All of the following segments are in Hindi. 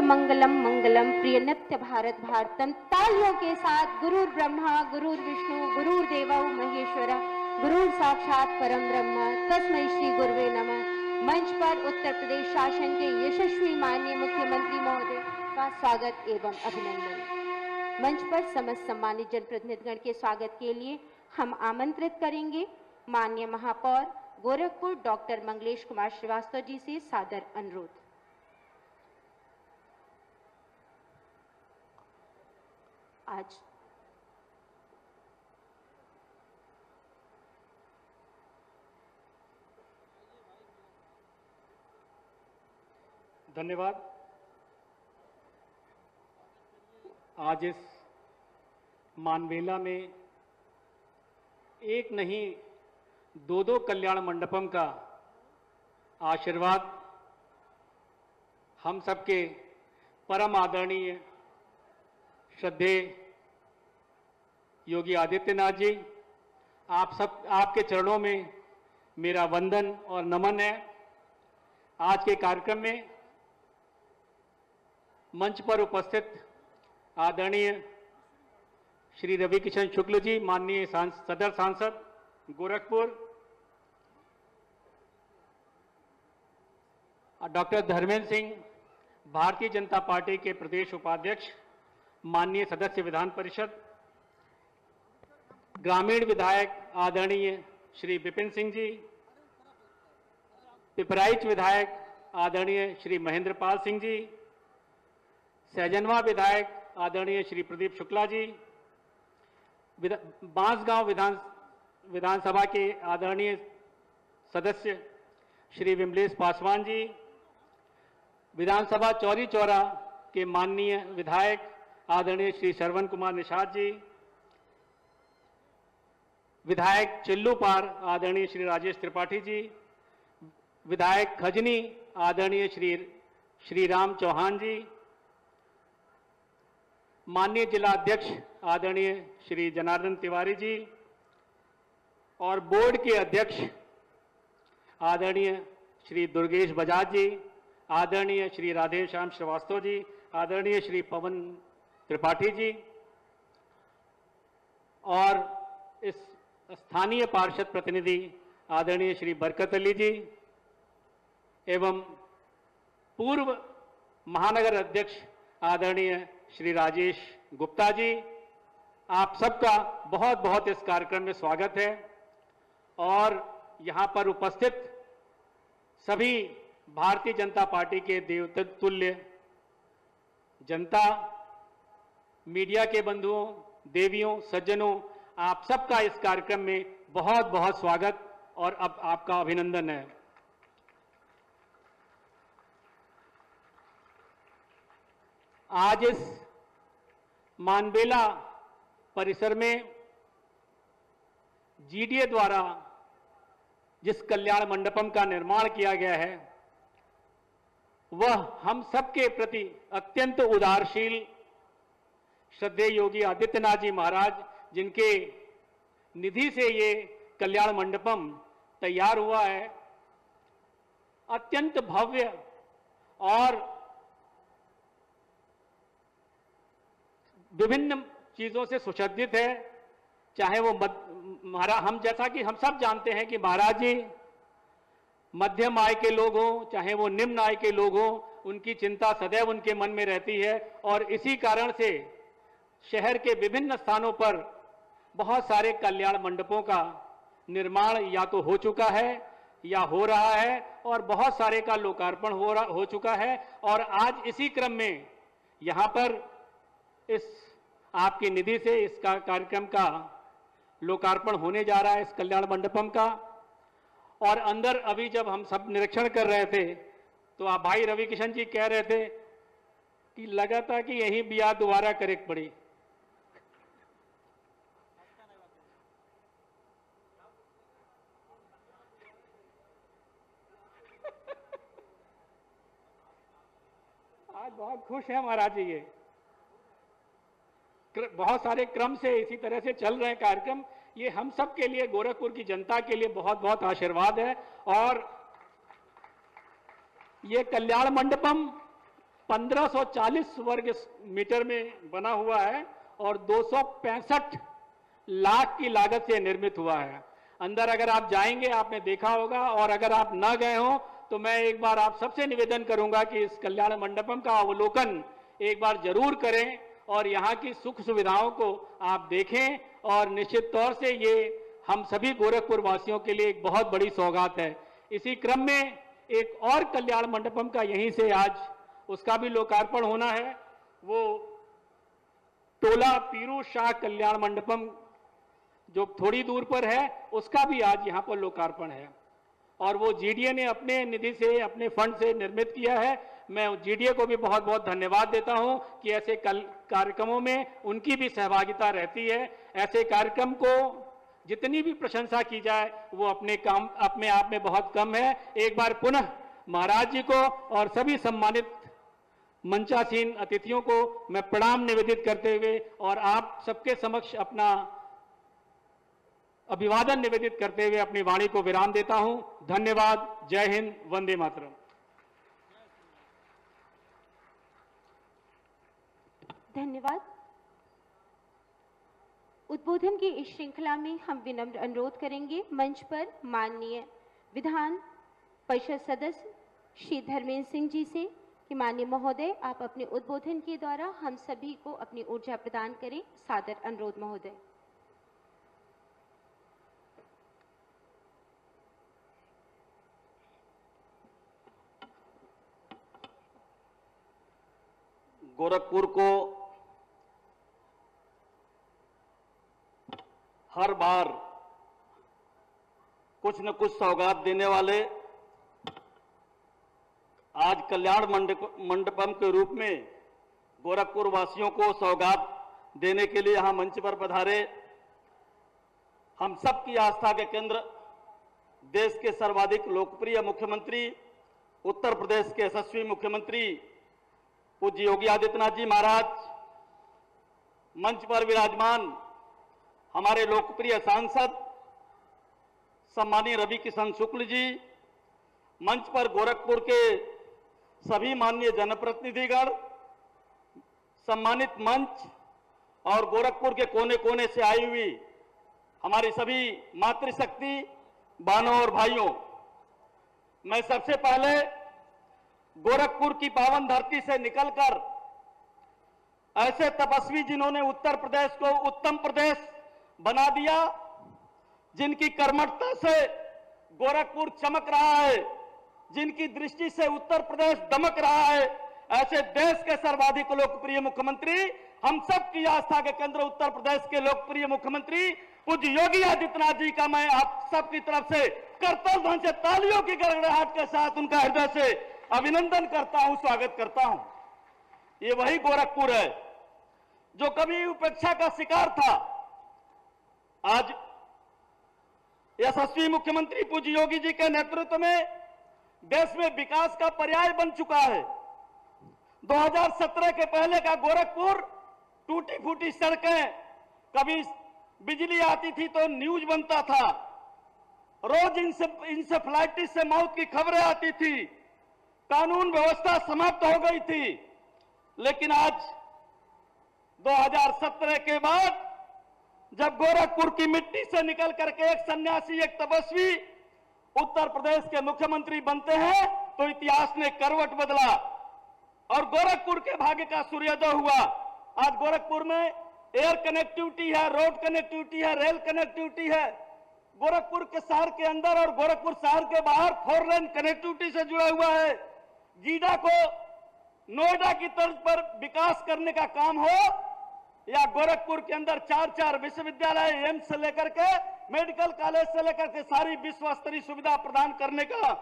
मंगलम मंगलम प्रिय नित्य भारत भारतम। तालियों के साथ गुरुर ब्रह्मा गुरुर विष्णु गुरुर देवो महेश्वरा गुरुर साक्षात परम ब्रह्म तस्मै श्री गुरुवे नमः। मंच पर उत्तर प्रदेश शासन के यशस्वी माननीय मुख्यमंत्री महोदय का स्वागत एवं अभिनंदन। मंच पर समस्त सम्मानित जनप्रतिनिधिगण के स्वागत के लिए हम आमंत्रित करेंगे माननीय महापौर गोरखपुर डॉक्टर मंगलेश कुमार श्रीवास्तव जी से सादर अनुरोध। आज धन्यवाद। आज इस मानवेला में एक नहीं दो कल्याण मंडपम का आशीर्वाद हम सबके परम आदरणीय श्रद्धेय योगी आदित्यनाथ जी, आपके चरणों में मेरा वंदन और नमन है। आज के कार्यक्रम में मंच पर उपस्थित आदरणीय श्री रवि किशन शुक्ल जी, माननीय सदर सांसद गोरखपुर, डॉक्टर धर्मेंद्र सिंह, भारतीय जनता पार्टी के प्रदेश उपाध्यक्ष, माननीय सदस्य विधान परिषद, ग्रामीण विधायक आदरणीय श्री विपिन सिंह जी, पिपराइच विधायक आदरणीय श्री महेंद्र पाल सिंह जी, सहजनवा विधायक आदरणीय श्री प्रदीप शुक्ला जी, बांसगांव विधानसभा के आदरणीय सदस्य श्री विमलेश पासवान जी, विधानसभा चौरी चौरा के माननीय विधायक आदरणीय श्री श्रवण कुमार निषाद जी, विधायक चिल्लूपार आदरणीय श्री राजेश त्रिपाठी जी, विधायक खजनी आदरणीय श्री राम चौहान जी, माननीय जिला अध्यक्ष आदरणीय श्री जनार्दन तिवारी जी और बोर्ड के अध्यक्ष आदरणीय श्री दुर्गेश बजाज जी, आदरणीय श्री राधेश्याम श्रीवास्तव जी, आदरणीय श्री पवन त्रिपाठी जी और इस स्थानीय पार्षद प्रतिनिधि आदरणीय श्री बरकत अली जी एवं पूर्व महानगर अध्यक्ष आदरणीय श्री राजेश गुप्ता जी, आप सबका बहुत बहुत इस कार्यक्रम में स्वागत है। और यहाँ पर उपस्थित सभी भारतीय जनता पार्टी के देवतुल्य जनता, मीडिया के बंधुओं, देवियों, सज्जनों, आप सबका इस कार्यक्रम में बहुत बहुत स्वागत और अब आपका अभिनंदन है। आज इस मानवेला परिसर में जीडीए द्वारा जिस कल्याण मंडपम का निर्माण किया गया है वह हम सबके प्रति अत्यंत उदारशील श्रद्धेय योगी आदित्यनाथ जी महाराज, जिनके निधि से ये कल्याण मंडपम तैयार हुआ है, अत्यंत भव्य और विभिन्न चीजों से सुसज्जित है। चाहे वो हम जैसा कि हम सब जानते हैं कि महाराज जी मध्यम आय के लोग हों, चाहे वो निम्न आय के लोग हों, उनकी चिंता सदैव उनके मन में रहती है और इसी कारण से शहर के विभिन्न स्थानों पर बहुत सारे कल्याण मंडपों का निर्माण या तो हो चुका है या हो रहा है और बहुत सारे का लोकार्पण हो चुका है। और आज इसी क्रम में यहाँ पर इस आपकी निधि से इसका कार्यक्रम का लोकार्पण होने जा रहा है, इस कल्याण मंडपम का। और अंदर अभी जब हम सब निरीक्षण कर रहे थे तो आप भाई रवि किशन जी कह रहे थे कि लगा था कि यही बिया दोबारा करे पड़ी। आज बहुत खुश है महाराज जी, ये बहुत सारे क्रम से इसी तरह से चल रहे कार्यक्रम, ये हम सब के लिए, गोरखपुर की जनता के लिए बहुत बहुत आशीर्वाद है। और ये कल्याण मंडपम 1540 वर्ग मीटर में बना हुआ है और 265 लाख की लागत से निर्मित हुआ है। अंदर अगर आप जाएंगे आपने देखा होगा, और अगर आप न गए हो तो मैं एक बार आप सबसे निवेदन करूंगा कि इस कल्याण मंडपम का अवलोकन एक बार जरूर करें और यहाँ की सुख सुविधाओं को आप देखें। और निश्चित तौर से ये हम सभी गोरखपुर वासियों के लिए एक बहुत बड़ी सौगात है। इसी क्रम में एक और कल्याण मंडपम का यहीं से आज उसका भी लोकार्पण होना है। वो टोला पीरू शाह कल्याण मंडपम जो थोड़ी दूर पर है, उसका भी आज यहाँ पर लोकार्पण है और वो जीडीए ने अपने निधि से, अपने फंड से निर्मित किया है। मैं जीडीए को भी बहुत बहुत धन्यवाद देता हूं कि ऐसे कार्यक्रमों में उनकी भी सहभागिता रहती है। ऐसे कार्यक्रम को जितनी भी प्रशंसा की जाए वो अपने आप में बहुत कम है। एक बार पुनः महाराज जी को और सभी सम्मानित मंचासीन अतिथियों को मैं प्रणाम निवेदित करते हुए और आप सबके समक्ष अपना अभिवादन निवेदित करते हुए अपनी वाणी को विराम देता हूं। धन्यवाद। जय हिंद। वंदे मातरम। धन्यवाद। उद्बोधन की इस श्रृंखला में हम विनम्र अनुरोध करेंगे मंच पर माननीय विधान परिषद सदस्य श्री धर्मेंद्र सिंह जी से कि माननीय महोदय आप अपने उद्बोधन के द्वारा हम सभी को अपनी ऊर्जा प्रदान करें। सादर अनुरोध महोदय। गोरखपुर को हर बार कुछ न कुछ सौगात देने वाले आज कल्याण मंडपम के रूप में गोरखपुर वासियों को सौगात देने के लिए यहां मंच पर पधारे हम सब की आस्था के केंद्र, देश के सर्वाधिक लोकप्रिय मुख्यमंत्री, उत्तर प्रदेश के यशस्वी मुख्यमंत्री पूज्य योगी आदित्यनाथ जी महाराज, मंच पर विराजमान हमारे लोकप्रिय सांसद सम्मानीय रवि किशन शुक्ल जी, मंच पर गोरखपुर के सभी माननीय जनप्रतिनिधिगण, सम्मानित मंच और गोरखपुर के कोने कोने से आई हुई हमारी सभी मातृशक्ति बहनों और भाइयों, मैं सबसे पहले गोरखपुर की पावन धरती से निकलकर ऐसे तपस्वी जिन्होंने उत्तर प्रदेश को उत्तम प्रदेश बना दिया, जिनकी कर्मठता से गोरखपुर चमक रहा है, जिनकी दृष्टि से उत्तर प्रदेश दमक रहा है, ऐसे देश के सर्वाधिक लोकप्रिय मुख्यमंत्री, हम सब की आस्था के केंद्र उत्तर प्रदेश के लोकप्रिय मुख्यमंत्री पूज्य योगी आदित्यनाथ जी का मैं आप सबकी तरफ से करतल ध्वनि से तालियों की गड़गड़ाहट के साथ उनका हृदय से अभिनंदन करता हूं, स्वागत करता हूं। ये वही गोरखपुर है जो कभी उपेक्षा का शिकार था। आज यशस्वी मुख्यमंत्री पूज्य योगी जी के नेतृत्व में देश में विकास का पर्याय बन चुका है। 2017 के पहले का गोरखपुर टूटी फूटी सड़कें, कभी बिजली आती थी तो न्यूज बनता था, रोज इंसेफ्लाइटिस से मौत की खबरें आती थी, कानून व्यवस्था समाप्त हो गई थी। लेकिन आज 2017 के बाद जब गोरखपुर की मिट्टी से निकल करके एक सन्यासी, एक तपस्वी उत्तर प्रदेश के मुख्यमंत्री बनते हैं तो इतिहास ने करवट बदला और गोरखपुर के भाग्य का सूर्योदय हुआ। आज गोरखपुर में एयर कनेक्टिविटी है, रोड कनेक्टिविटी है, रेल कनेक्टिविटी है। गोरखपुर के शहर के अंदर और गोरखपुर शहर के बाहर 4 लेन कनेक्टिविटी से जुड़ा हुआ है। गीडा को नोएडा की तर्ज पर विकास करने का काम हो या गोरखपुर के अंदर 4 विश्वविद्यालय, एम्स से लेकर के मेडिकल कॉलेज से लेकर के सारी विश्व स्तरीय सुविधा प्रदान करने का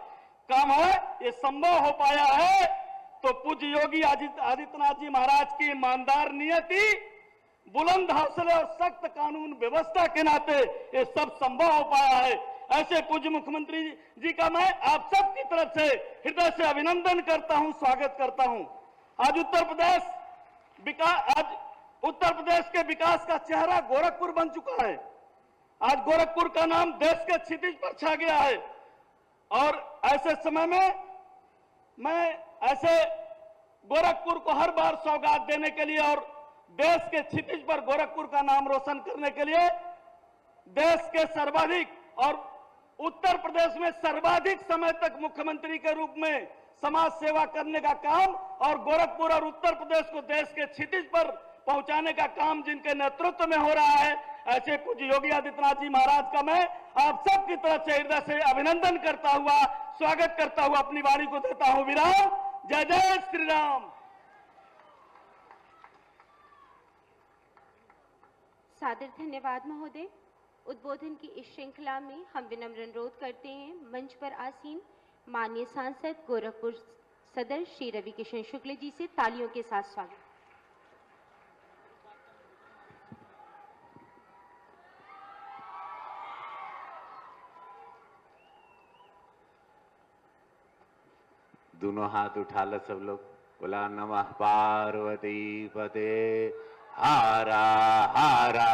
काम है, ये संभव हो पाया है तो पूज्य योगी आदित्यनाथ जी महाराज की ईमानदार नियति, बुलंद हौसले और सख्त कानून व्यवस्था के नाते ये सब संभव हो पाया है। ऐसे पूज्य मुख्यमंत्री जी का मैं आप सब की तरफ से हृदय से अभिनंदन करता हूं, स्वागत करता हूं। आज उत्तर प्रदेश के विकास का चेहरा गोरखपुर बन चुका है। आज गोरखपुर का नाम देश के क्षितिज पर छा गया है और ऐसे समय में मैं ऐसे गोरखपुर को हर बार सौगात देने के लिए और देश के क्षितिज पर गोरखपुर का नाम रोशन करने के लिए देश के सर्वाधिक और उत्तर प्रदेश में सर्वाधिक समय तक मुख्यमंत्री के रूप में समाज सेवा करने का काम और गोरखपुर और उत्तर प्रदेश को देश के क्षितिज पर पहुंचाने का काम जिनके नेतृत्व में हो रहा है, ऐसे पूज्य योगी आदित्यनाथ जी महाराज का मैं आप सबकी तरफ से हृदय से अभिनंदन करता हुआ, स्वागत करता हुआ अपनी वाणी को देता हूं विराम। जय जय श्री राम। सादर धन्यवाद महोदय। उद्बोधन की इस श्रृंखला में हम विनम्र अनुरोध करते हैं मंच पर आसीन माननीय सांसद गोरखपुर सदर श्री रवि किशन शुक्ल जी से तालियों के साथ स्वागत। दोनों हाथ उठा लो सब लोग, बोला नमः पार्वती पते हारा हारा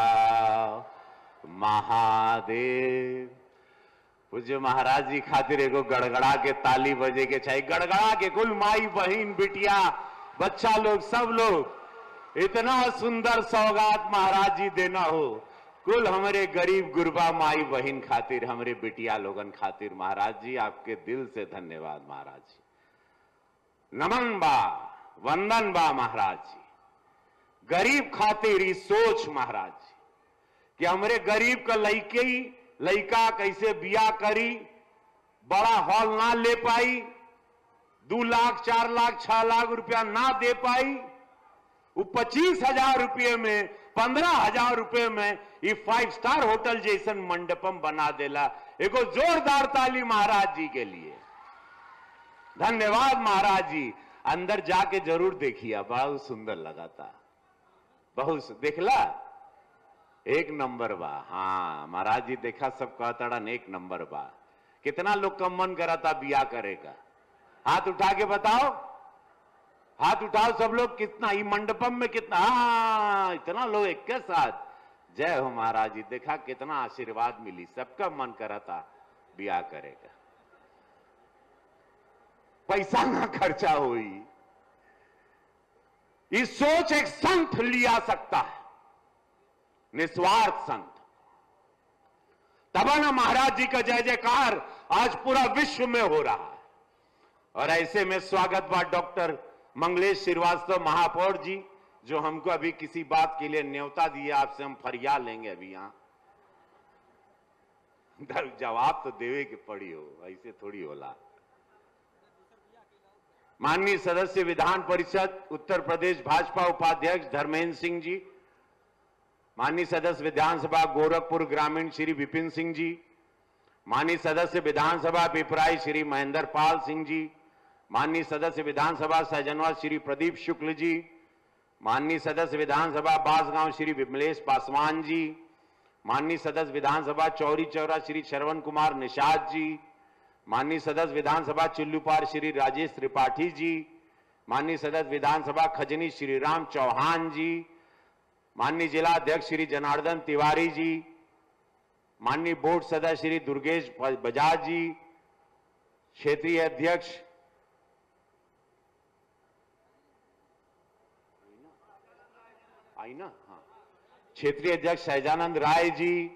महादेव। पूज्य महाराज जी खातिर एगो गड़गड़ा के ताली बजे के चाहिए, गड़गड़ा के कुल माई बहन बिटिया बच्चा लोग सब लोग इतना सुंदर सौगात महाराज जी देना हो, कुल हमारे गरीब गुरबा माई बहन खातिर, हमारे बिटिया लोगन खातिर महाराज जी आपके दिल से धन्यवाद महाराज जी। नमन बा वंदन बा महाराज जी। गरीब खातिर ही सोच महाराज जी कि हमरे गरीब का लइका कैसे बिया करी, बड़ा हॉल ना ले पाई, 2 लाख 4 लाख 6 लाख रुपया ना दे पाई, वो 25,000 रुपये में 15,000 रुपये में ये 5 स्टार होटल जैसन मंडपम बना देला। एगो जोरदार ताली महाराज जी के लिए। धन्यवाद महाराज जी। अंदर जाके जरूर देखिए, बहुत सुंदर लगा था, बहुत देखला, एक नंबर बा। हाँ महाराज जी देखा, सब कहता एक नंबर बा। कितना लोग का मन करा था बिया करेगा, हाथ उठा के बताओ, हाथ उठाओ सब लोग। कितना ही मंडपम में कितना, हाँ इतना लोग एक के साथ। जय हो महाराज जी। देखा कितना आशीर्वाद मिली, सबका मन करा था बिया करेगा, पैसा ना खर्चा हुई। इस सोच एक संत लिया सकता है, निस्वार्थ संत। तब ना महाराज जी का जय जयकार आज पूरा विश्व में हो रहा है। और ऐसे में स्वागत बा डॉक्टर मंगलेश श्रीवास्तव महापौर जी, जो हमको अभी किसी बात के लिए न्योता दिए, आपसे हम फरियाद लेंगे अभी। यहां जवाब तो देवे के पड़ी हो, ऐसे थोड़ी होला। माननीय सदस्य विधान परिषद उत्तर प्रदेश भाजपा उपाध्यक्ष धर्मेंद्र सिंह जी, माननीय सदस्य विधानसभा गोरखपुर ग्रामीण श्री विपिन सिंह जी, माननीय सदस्य विधानसभा पिपराई श्री महेंद्र पाल सिंह जी, माननीय सदस्य विधानसभा सहजनवा श्री प्रदीप शुक्ल जी, माननीय सदस्य विधानसभा बांसगांव श्री विमलेश पासवान जी, माननीय सदस्य विधानसभा चौरी चौरा श्री श्रवण कुमार निषाद जी, माननीय सदस्य विधानसभा चिल्लूपार श्री राजेश त्रिपाठी जी, माननीय सदस्य विधानसभा खजनी श्री राम चौहान जी, माननीय जिला अध्यक्ष श्री जनार्दन तिवारी जी, माननीय बोर्ड सदस्य श्री दुर्गेश बजाज जी, क्षेत्रीय अध्यक्ष क्षेत्रीय अध्यक्ष सहजानंद राय जी,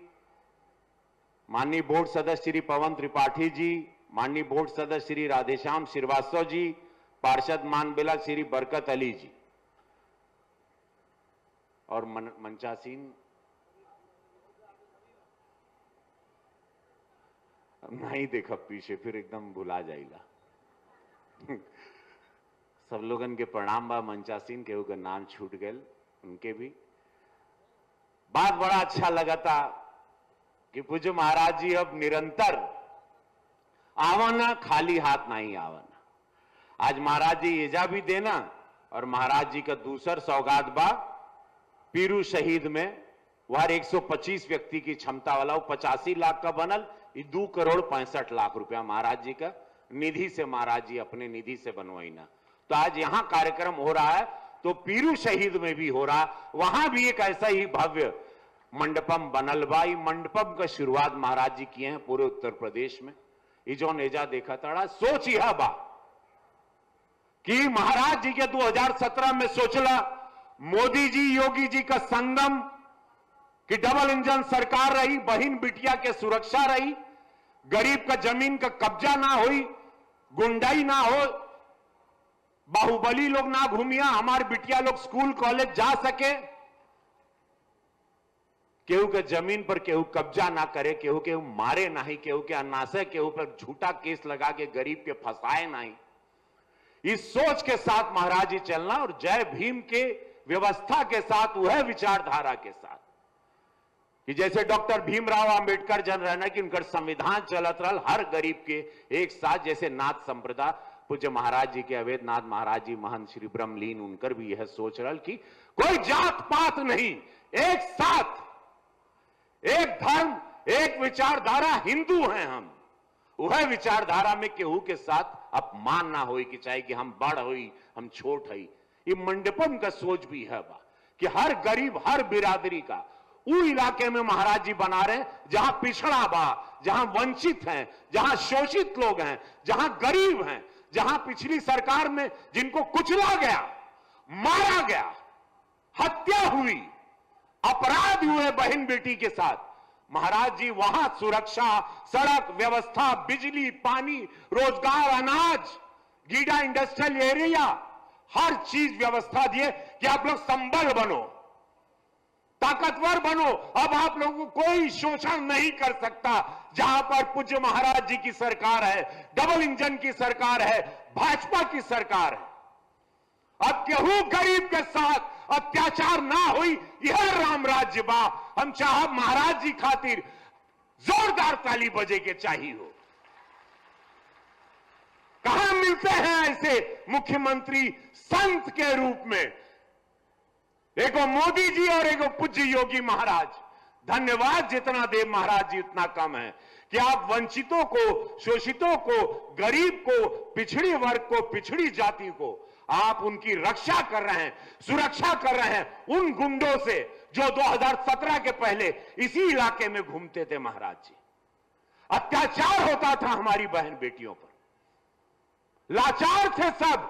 माननीय बोर्ड सदस्य श्री पवन त्रिपाठी जी, माननीय बोर्ड सदस्य श्री राधेश्याम श्रीवास्तव जी, पार्षद मानबेला श्री बरकत अली जी, और मंचासीन नहीं देखा पीछे, फिर एकदम भुला जाएगा। सब लोगन के प्रणाम बा। मंचासीन के उनका नाम छूट गए, उनके भी बात बड़ा अच्छा लगा था कि पूज्य महाराज जी अब निरंतर आवना, खाली हाथ नहीं आवना। आज महाराज जी एजा भी देना, और महाराज जी का दूसर सौगात बा पीरू शहीद में, वह 125 व्यक्ति की क्षमता वाला, वो 85 लाख का बनल, 2 करोड़ 65 लाख रुपया महाराज जी का निधि से, महाराज जी अपने निधि से बनवाईना। तो आज यहां कार्यक्रम हो रहा है, तो पीरू शहीद में भी हो रहा, वहां भी एक ऐसा ही भव्य मंडपम बनल बा। मंडपम का शुरुआत महाराज जी किए हैं पूरे उत्तर प्रदेश में। ये जो नेजा देखा तड़ा सोच यह बा कि महाराज जी के 2017 में सोचला मोदी जी योगी जी का संगम कि डबल इंजन सरकार रही, बहन बिटिया के सुरक्षा रही, गरीब का जमीन का कब्जा ना हुई, गुंडाई ना हो, बाहुबली लोग ना घूमिया, हमारे बिटिया लोग स्कूल कॉलेज जा सके, केहू के जमीन पर केहू कब्जा ना करे, केहू केहू मारे नहीं, केहू के अनासे केहू पर झूठा केस लगा के गरीब के फंसाए नहीं। इस सोच के साथ महाराज जी चलना और जय भीम के व्यवस्था के साथ, वह विचारधारा के साथ कि जैसे डॉक्टर भीमराव अंबेडकर जन रहना कि उनका संविधान चलत रहल हर गरीब के एक साथ, जैसे नाथ संप्रदाय पूज्य महाराज जी के अवैध नाथ महाराज जी महंत श्री ब्रह्मलीन उनकर भी यह सोच रहल कि कोई जात पात नहीं, एक साथ, एक धर्म, एक विचारधारा, हिंदू हैं हम। वह विचारधारा में केहू के साथ अपमान ना होई कि चाहे कि हम बड़ होई हम छोट हई। ये मंडपम का सोच भी है बा कि हर गरीब, हर बिरादरी का वो इलाके में महाराज जी बना रहे जहां पिछड़ा बा, जहां वंचित हैं, जहां शोषित लोग हैं, जहां गरीब हैं, जहां पिछली सरकार में जिनको कुचला गया, मारा गया, हत्या हुई, अपराध हुए बहन बेटी के साथ, महाराज जी वहां सुरक्षा, सड़क व्यवस्था, बिजली, पानी, रोजगार, अनाज, गीडा इंडस्ट्रियल एरिया, हर चीज व्यवस्था दिए कि आप लोग संबल बनो, ताकतवर बनो। अब आप लोगों को कोई शोषण नहीं कर सकता। जहां पर पूज्य महाराज जी की सरकार है, डबल इंजन की सरकार है, भाजपा की सरकार है, अब केहू गरीब के साथ अत्याचार ना हुई, यह राम राज्य बा। हम चाह महाराज जी खातिर जोरदार ताली बजे के चाहिए हो। कहां मिलते हैं ऐसे मुख्यमंत्री संत के रूप में, एगो मोदी जी और एगो पूज्य योगी महाराज। धन्यवाद जितना दे महाराज जी उतना कम है कि आप वंचितों को, शोषितों को, गरीब को, पिछड़ी वर्ग को, पिछड़ी जाति को आप उनकी रक्षा कर रहे हैं, सुरक्षा कर रहे हैं उन गुंडों से जो 2017 के पहले इसी इलाके में घूमते थे। महाराज जी, अत्याचार होता था हमारी बहन बेटियों पर, लाचार थे सब।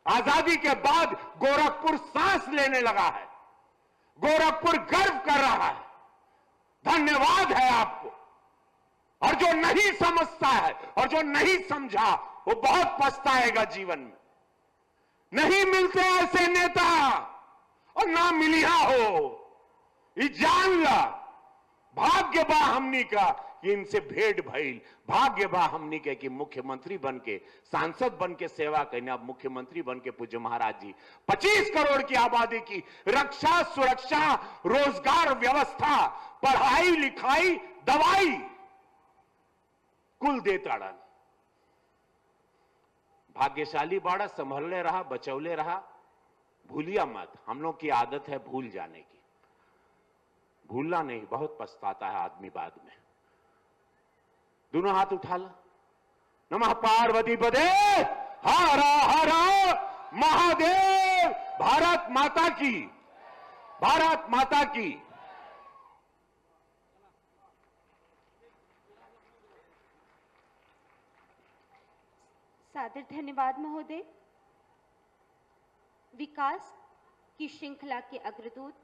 आजादी के बाद गोरखपुर सांस लेने लगा है, गोरखपुर गर्व कर रहा है। धन्यवाद है आपको। और जो नहीं समझता है और जो नहीं समझा वो बहुत पछताएगा जीवन में। नहीं मिलते ऐसे नेता और ना मिलिया हो, ये जान ला। भाग्य बा हमनी का कि इनसे भेंट भइल, भाग्य बा हमनी के कि मुख्यमंत्री बन के, सांसद बन के सेवा करने, अब मुख्यमंत्री बन के पूज्य महाराज जी 25 करोड़ की आबादी की रक्षा, सुरक्षा, रोजगार व्यवस्था, पढ़ाई लिखाई, दवाई कुल देताड़न। भाग्यशाली बाड़ा, संभलने रहा, बचौले रहा। भूलिया मत, हम लोग की आदत है भूल जाने की। भूलना नहीं, बहुत पछताता है आदमी बाद में। दोनों हाथ उठा ला। नमः पार्वती पदे हर हर महादेव। भारत माता की, भारत माता की। सादर धन्यवाद महोदय। विकास की श्रृंखला के अग्रदूत,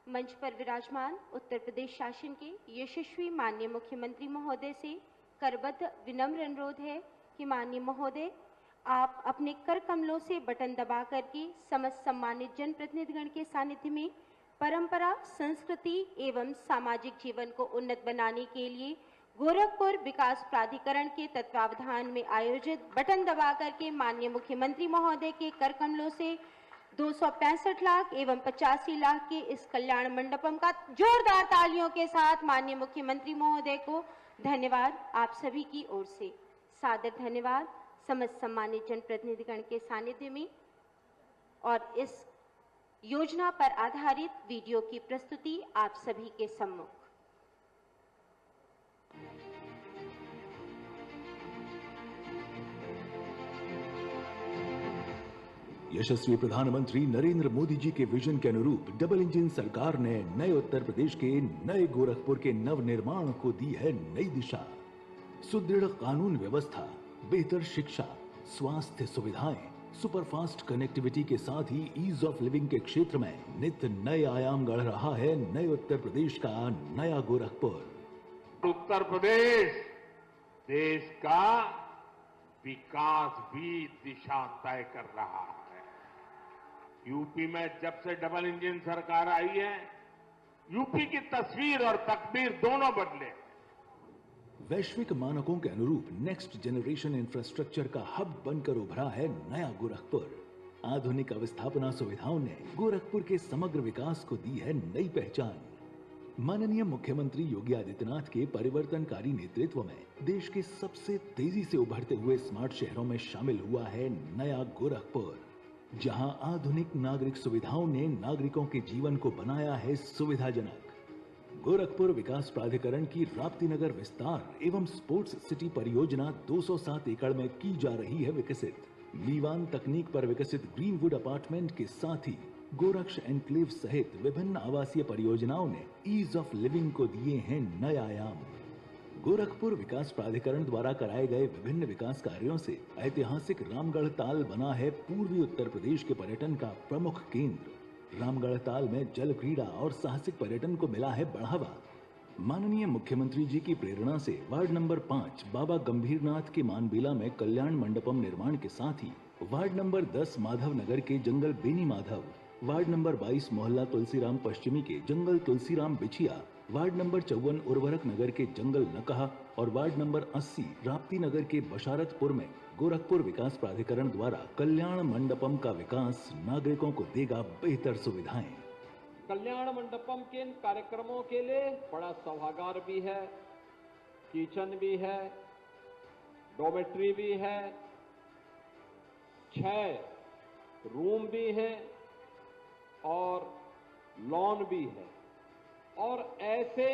मंच पर विराजमान उत्तर प्रदेश शासन के यशस्वी माननीय मुख्यमंत्री महोदय से करबद्ध विनम्र अनुरोध है कि माननीय महोदय आप अपने कर कमलों से बटन दबा करके समस्त सम्मानित जनप्रतिनिधिगण के सानिध्य में परंपरा, संस्कृति एवं सामाजिक जीवन को उन्नत बनाने के लिए गोरखपुर विकास प्राधिकरण के तत्वावधान में आयोजित बटन दबा करके माननीय मुख्यमंत्री महोदय के कर कमलों से 265 लाख एवं 85 लाख के इस कल्याण मंडपम का जोरदार तालियों के साथ माननीय मुख्यमंत्री महोदय को धन्यवाद आप सभी की ओर से। सादर धन्यवाद समस्त सम्मानित जनप्रतिनिधिगण के सानिध्य में। और इस योजना पर आधारित वीडियो की प्रस्तुति आप सभी के सम्मुख। यशस्वी प्रधानमंत्री नरेंद्र मोदी जी के विजन के अनुरूप डबल इंजन सरकार ने नए उत्तर प्रदेश के नए गोरखपुर के नवनिर्माण को दी है नई दिशा। सुदृढ़ कानून व्यवस्था, बेहतर शिक्षा, स्वास्थ्य सुविधाएं, सुपरफास्ट कनेक्टिविटी के साथ ही ईज ऑफ लिविंग के क्षेत्र में नित्य नए आयाम गढ़ रहा है नए उत्तर प्रदेश का नया गोरखपुर। उत्तर प्रदेश देश का विकास भी दिशा तय कर रहा है। यूपी में जब से डबल इंजन सरकार आई है, यूपी की तस्वीर और तकदीर दोनों बदले। वैश्विक मानकों के अनुरूप नेक्स्ट जनरेशन इंफ्रास्ट्रक्चर का हब बनकर उभरा है नया गोरखपुर। आधुनिक अवस्थापना सुविधाओं ने गोरखपुर के समग्र विकास को दी है नई पहचान। माननीय मुख्यमंत्री योगी आदित्यनाथ के परिवर्तनकारी नेतृत्व में देश के सबसे तेजी से उभरते हुए स्मार्ट शहरों में शामिल हुआ है नया गोरखपुर, जहां आधुनिक नागरिक सुविधाओं ने नागरिकों के जीवन को बनाया है सुविधाजनक। गोरखपुर विकास प्राधिकरण की राप्ती नगर विस्तार एवं स्पोर्ट्स सिटी परियोजना 207 एकड़ में की जा रही है विकसित। लीवान तकनीक पर विकसित ग्रीनवुड अपार्टमेंट के साथ ही गोरक्ष एनक्लेव सहित विभिन्न आवासीय परियोजनाओं ने ईज ऑफ लिविंग को दिए हैं नए आयाम। गोरखपुर विकास प्राधिकरण द्वारा कराए गए विभिन्न विकास कार्यों से ऐतिहासिक रामगढ़ ताल बना है पूर्वी उत्तर प्रदेश के पर्यटन का प्रमुख केंद्र। रामगढ़ ताल में जल क्रीड़ा और साहसिक पर्यटन को मिला है बढ़ावा। माननीय मुख्यमंत्री जी की प्रेरणा से वार्ड नंबर 5 बाबा गंभीरनाथ के मानबेला में कल्याण मंडपम निर्माण के साथ ही वार्ड नंबर 10 माधव नगर के जंगल बेनी माधव, वार्ड नंबर 22 मोहल्ला तुलसीराम पश्चिमी के जंगल तुलसीराम बिछिया, वार्ड नंबर 54 उर्वरक नगर के जंगल नकहा और वार्ड नंबर 80 राप्ती नगर के बशारतपुर में गोरखपुर विकास प्राधिकरण द्वारा कल्याण मंडपम का विकास नागरिकों को देगा बेहतर सुविधाएं। कल्याण मंडपम के इन कार्यक्रमों के लिए बड़ा सभागार भी है, किचन भी है, डॉर्मेट्री भी है, 6 रूम भी है और लॉन भी है और ऐसे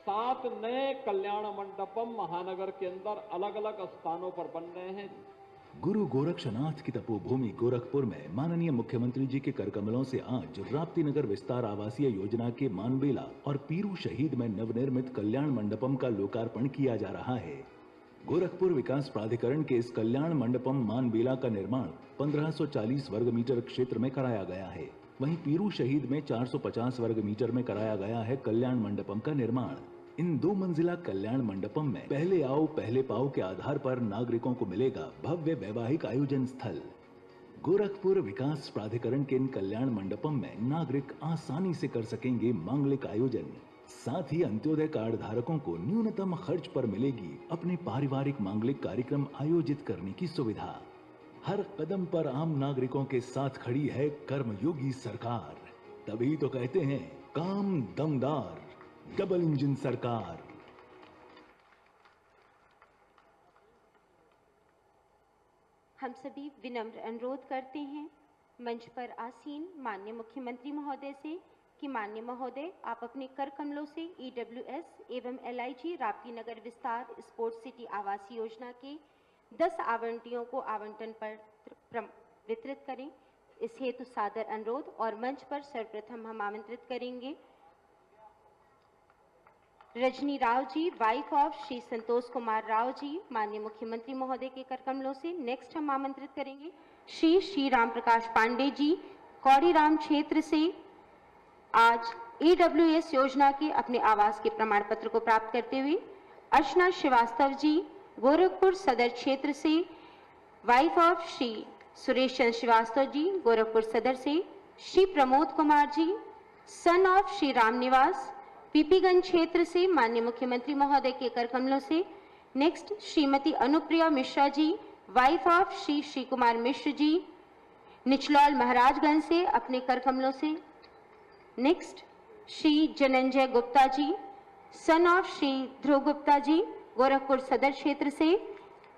7 नए कल्याण मंडपम महानगर के अंदर अलग अलग स्थानों पर बन रहे हैं। गुरु गोरक्षनाथ की तपोभूमि गोरखपुर में माननीय मुख्यमंत्री जी के करकमलों से आज राप्ती नगर विस्तार आवासीय योजना के मानबेला और पीरू शहीद में नवनिर्मित कल्याण मंडपम का लोकार्पण किया जा रहा है। गोरखपुर विकास प्राधिकरण के इस कल्याण मंडपम मानबेला का निर्माण 1540 वर्ग मीटर क्षेत्र में कराया गया है। वहीं पीरू शहीद में 450 वर्ग मीटर में कराया गया है कल्याण मंडपम का निर्माण। इन 2 मंजिला कल्याण मंडपम में पहले आओ पहले पाओ के आधार पर नागरिकों को मिलेगा भव्य वैवाहिक आयोजन स्थल। गोरखपुर विकास प्राधिकरण के इन कल्याण मंडपम में नागरिक आसानी से कर सकेंगे मांगलिक आयोजन। साथ ही अंत्योदय कार्ड धारकों को न्यूनतम खर्च पर मिलेगी अपने पारिवारिक मांगलिक कार्यक्रम आयोजित करने की सुविधा। हर कदम पर आम नागरिकों के साथ खड़ी है कर्मयोगी सरकार, तभी तो कहते हैं काम दमदार, डबल इंजन सरकार। हम सभी विनम्र अनुरोध करते हैं मंच पर आसीन माननीय मुख्यमंत्री महोदय से कि माननीय महोदय आप अपने कर कमलों से EWS एवं LIG राप्ती नगर विस्तार स्पोर्ट्स सिटी आवास योजना के 10 आवंटियों को आवंटन पर वितरित करें। इस हेतु सादर अनुरोध और मंच पर सर्वप्रथम हम आमंत्रित करेंगे रजनी राव जी, वाइफ ऑफ श्री संतोष कुमार राव जी, माननीय मुख्यमंत्री महोदय के कर कमलों से। नेक्स्ट हम आमंत्रित करेंगे श्री राम प्रकाश पांडे जी, कौड़ीराम क्षेत्र से आज EWS योजना के अपने आवास के प्रमाण पत्र को प्राप्त करते हुए। अर्चना श्रीवास्तव जी, गोरखपुर सदर क्षेत्र से, वाइफ ऑफ श्री सुरेश चंद्र श्रीवास्तव जी, गोरखपुर सदर से। श्री प्रमोद कुमार जी, सन ऑफ श्री रामनिवास, पीपीगंज क्षेत्र से, माननीय मुख्यमंत्री महोदय के कर कमलों से। Next Shrimati Anupriya Mishra ji, wife of Shri Kumar Mishra ji, Nichlaul Maharajganj से, अपने कर कमलों से। Next Shri Jananjay Gupta ji, son of Shri Dhruv Gupta ji, Gorakhpur Sadar क्षेत्र से,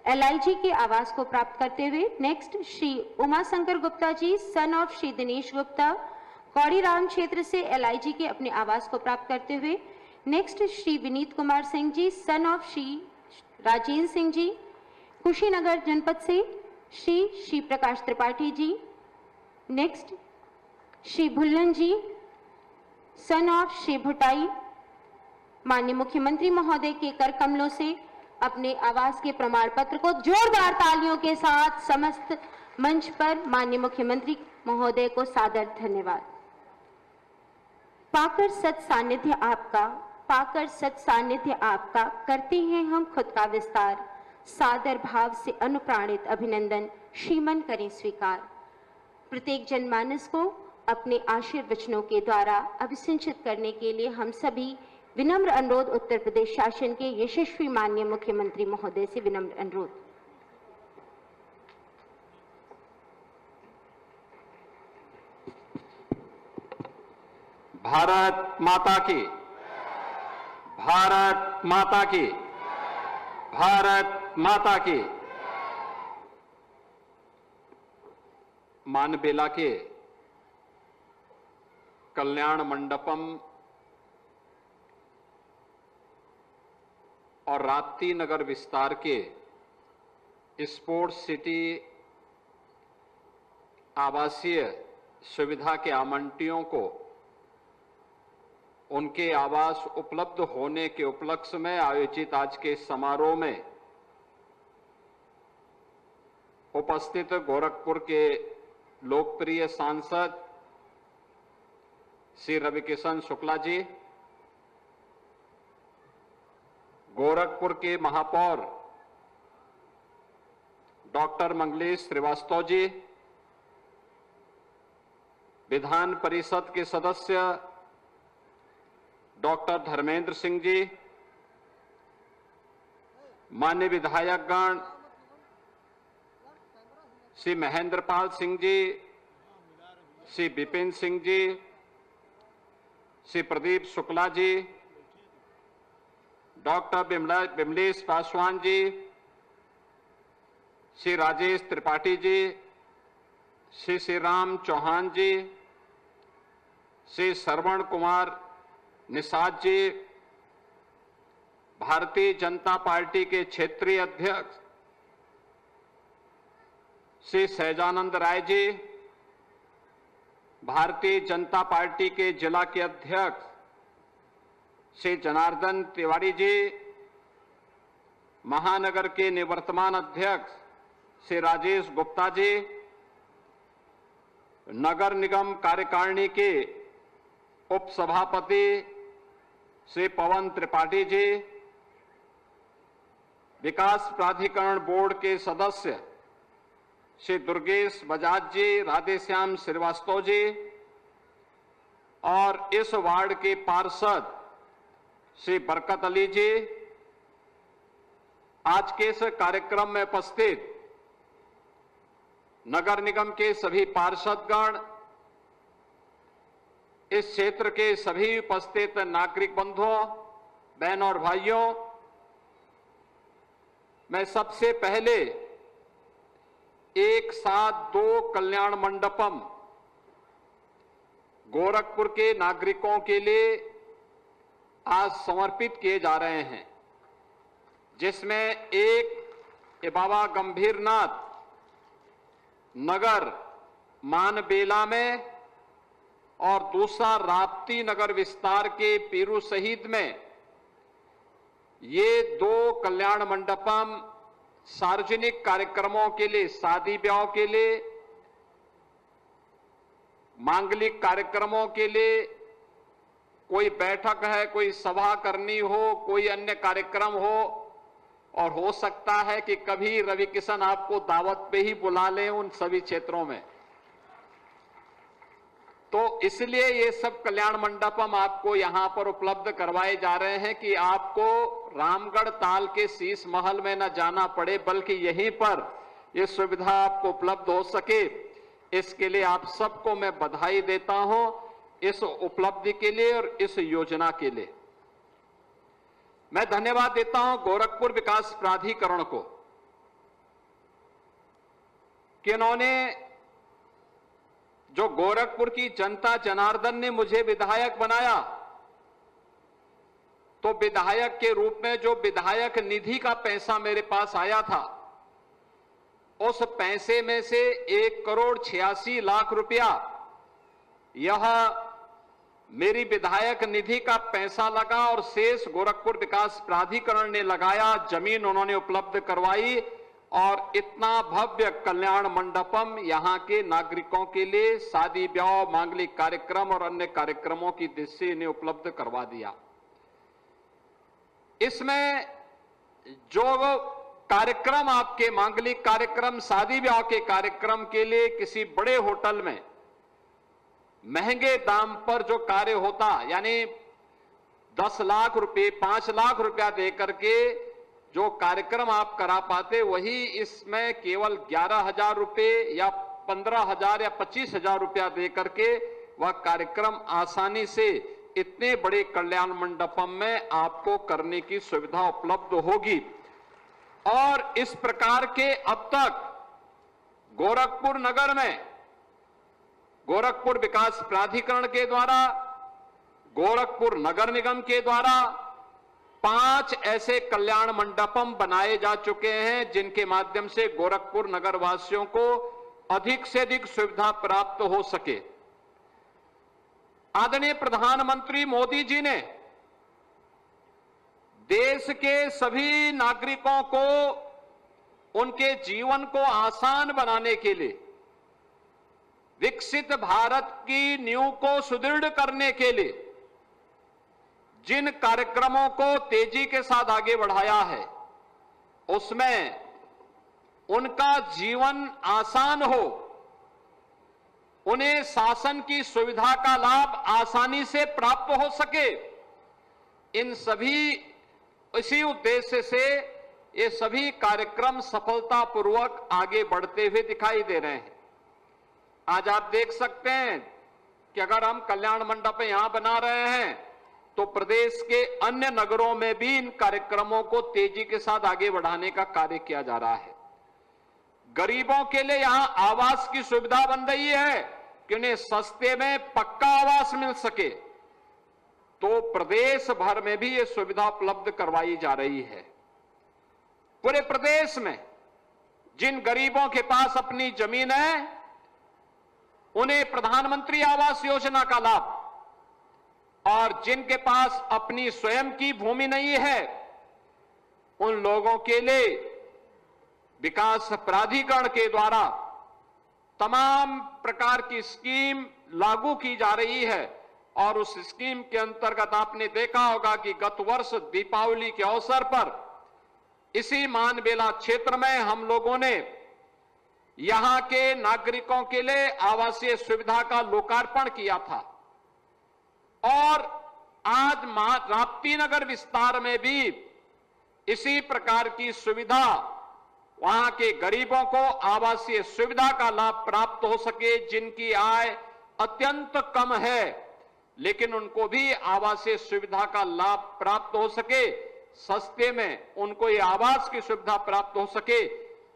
LIG के आवास को प्राप्त करते हुए। Next Shri Umashankar Gupta ji, son of Shri Dinesh Gupta, Kauriram क्षेत्र से, LIG के अपने आवास को प्राप्त करते हुए। Next Shri Vineet Kumar Singh ji, son of Shri Rajendra Singh ji, Kushinagar जनपद से। Shri Prakash Tripathi ji. Next Shri Bhullan ji, son of Shri Bhutai, माननीय मुख्यमंत्री महोदय के कर कमलों से। अपने आवास के प्रमाण पत्र को जोरदार तालियों के साथ समस्त मंच पर माननीय मुख्यमंत्री महोदय को सादर धन्यवाद। पाकर सत सानिध्य आपका करते हैं हम खुद का विस्तार, सादर भाव से अनुप्राणित अभिनंदन श्रीमन करें स्वीकार। प्रत्येक जनमानस को अपने आशीर्वचनों के द्वारा अभिसिंचित करने के लिए हम सभी विनम्र अनुरोध, उत्तर प्रदेश शासन के यशस्वी माननीय मुख्यमंत्री महोदय से विनम्र अनुरोध। भारत माता की, भारत माता की, भारत माता की। मानबेला के कल्याण मंडपम और राप्ती नगर विस्तार के स्पोर्ट्स सिटी आवासीय सुविधा के आवंटियों को उनके आवास उपलब्ध होने के उपलक्ष्य में आयोजित आज के समारोह में उपस्थित गोरखपुर के लोकप्रिय सांसद श्री रविकिशन शुक्ला जी, गोरखपुर के महापौर डॉक्टर मंगलेश श्रीवास्तव जी, विधान परिषद के सदस्य डॉक्टर धर्मेंद्र सिंह जी, माननीय विधायकगण श्री महेंद्र पाल सिंह जी, श्री विपिन सिंह जी, श्री प्रदीप शुक्ला जी, डॉक्टर बिमलेश पासवान जी, श्री राजेश त्रिपाठी जी, श्री श्री राम चौहान जी, श्री श्रवण कुमार निषाद जी, भारतीय जनता पार्टी के क्षेत्रीय अध्यक्ष श्री सहजानंद राय जी, भारतीय जनता पार्टी के जिला के अध्यक्ष श्री जनार्दन तिवारी जी, महानगर के निवर्तमान अध्यक्ष श्री राजेश गुप्ता जी, नगर निगम कार्यकारिणी के उपसभापति श्री पवन त्रिपाठी जी, विकास प्राधिकरण बोर्ड के सदस्य श्री दुर्गेश बजाज जी, राधेश्याम श्रीवास्तव जी और इस वार्ड के पार्षद श्री बरकत अली जी, आज के इस कार्यक्रम में उपस्थित नगर निगम के सभी पार्षदगण, इस क्षेत्र के सभी उपस्थित नागरिक बंधुओं, बहनों और भाइयों, मैं सबसे पहले एक साथ दो कल्याण मंडपम गोरखपुर के नागरिकों के लिए आज समर्पित किए जा रहे हैं, जिसमें एक बाबा गंभीरनाथ नगर मानबेला में और दूसरा राप्ती नगर विस्तार के पीरू शहीद में, ये दो कल्याण मंडपम सार्वजनिक कार्यक्रमों के लिए, शादी ब्याह के लिए, मांगलिक कार्यक्रमों के लिए, कोई बैठक है, कोई सभा करनी हो, कोई अन्य कार्यक्रम हो, और हो सकता है कि कभी रविकिशन आपको दावत पे ही बुला लें उन सभी क्षेत्रों में, तो इसलिए ये सब कल्याण मंडपम आपको यहां पर उपलब्ध करवाए जा रहे हैं कि आपको रामगढ़ ताल के शीश महल में न जाना पड़े, बल्कि यहीं पर ये सुविधा आपको उपलब्ध हो सके। इसके लिए आप सबको मैं बधाई देता हूं, इस उपलब्धि के लिए और इस योजना के लिए मैं धन्यवाद देता हूं गोरखपुर विकास प्राधिकरण को कि उन्होंने, जो गोरखपुर की जनता जनार्दन ने मुझे विधायक बनाया, तो विधायक के रूप में जो विधायक निधि का पैसा मेरे पास आया था, उस पैसे में से 1,86,00,000 रुपया यह मेरी विधायक निधि का पैसा लगा और शेष गोरखपुर विकास प्राधिकरण ने लगाया, जमीन उन्होंने उपलब्ध करवाई और इतना भव्य कल्याण मंडपम यहां के नागरिकों के लिए शादी ब्याह, मांगलिक कार्यक्रम और अन्य कार्यक्रमों की दृष्टि से इन्हें उपलब्ध करवा दिया। इसमें जो कार्यक्रम आपके मांगलिक कार्यक्रम, शादी ब्याह के कार्यक्रम के लिए किसी बड़े होटल में महंगे दाम पर जो कार्य होता, यानी 10 लाख रुपए, 5 लाख रुपया देकर के जो कार्यक्रम आप करा पाते, वही इसमें केवल 11,000 रुपए या 15,000 या 25,000 रुपया देकर के वह कार्यक्रम आसानी से इतने बड़े कल्याण मंडपम में आपको करने की सुविधा उपलब्ध होगी। और इस प्रकार के अब तक गोरखपुर नगर में गोरखपुर विकास प्राधिकरण के द्वारा, गोरखपुर नगर निगम के द्वारा 5 ऐसे कल्याण मंडपम बनाए जा चुके हैं, जिनके माध्यम से गोरखपुर नगर वासियों को अधिक से अधिक सुविधा प्राप्त हो सके। आदरणीय प्रधानमंत्री मोदी जी ने देश के सभी नागरिकों को उनके जीवन को आसान बनाने के लिए, विकसित भारत की नींव को सुदृढ़ करने के लिए जिन कार्यक्रमों को तेजी के साथ आगे बढ़ाया है, उसमें उनका जीवन आसान हो, उन्हें शासन की सुविधा का लाभ आसानी से प्राप्त हो सके, इन सभी इसी उद्देश्य से ये सभी कार्यक्रम सफलतापूर्वक आगे बढ़ते हुए दिखाई दे रहे हैं। आज आप देख सकते हैं कि अगर हम कल्याण मंडप यहां बना रहे हैं तो प्रदेश के अन्य नगरों में भी इन कार्यक्रमों को तेजी के साथ आगे बढ़ाने का कार्य किया जा रहा है। गरीबों के लिए यहां आवास की सुविधा बन रही है कि उन्हें सस्ते में पक्का आवास मिल सके, तो प्रदेश भर में भी ये सुविधा उपलब्ध करवाई जा रही है। पूरे प्रदेश में जिन गरीबों के पास अपनी जमीन है, उन्हें प्रधानमंत्री आवास योजना का लाभ, और जिनके पास अपनी स्वयं की भूमि नहीं है, उन लोगों के लिए विकास प्राधिकरण के द्वारा तमाम प्रकार की स्कीम लागू की जा रही है। और उस स्कीम के अंतर्गत आपने देखा होगा कि गत वर्ष दीपावली के अवसर पर इसी मानबेला क्षेत्र में हम लोगों ने यहां के नागरिकों के लिए आवासीय सुविधा का लोकार्पण किया था। और आज राप्ती नगर विस्तार में भी इसी प्रकार की सुविधा वहां के गरीबों को आवासीय सुविधा का लाभ प्राप्त हो सके, जिनकी आय अत्यंत कम है, लेकिन उनको भी आवासीय सुविधा का लाभ प्राप्त हो सके, सस्ते में उनको ये आवास की सुविधा प्राप्त हो सके।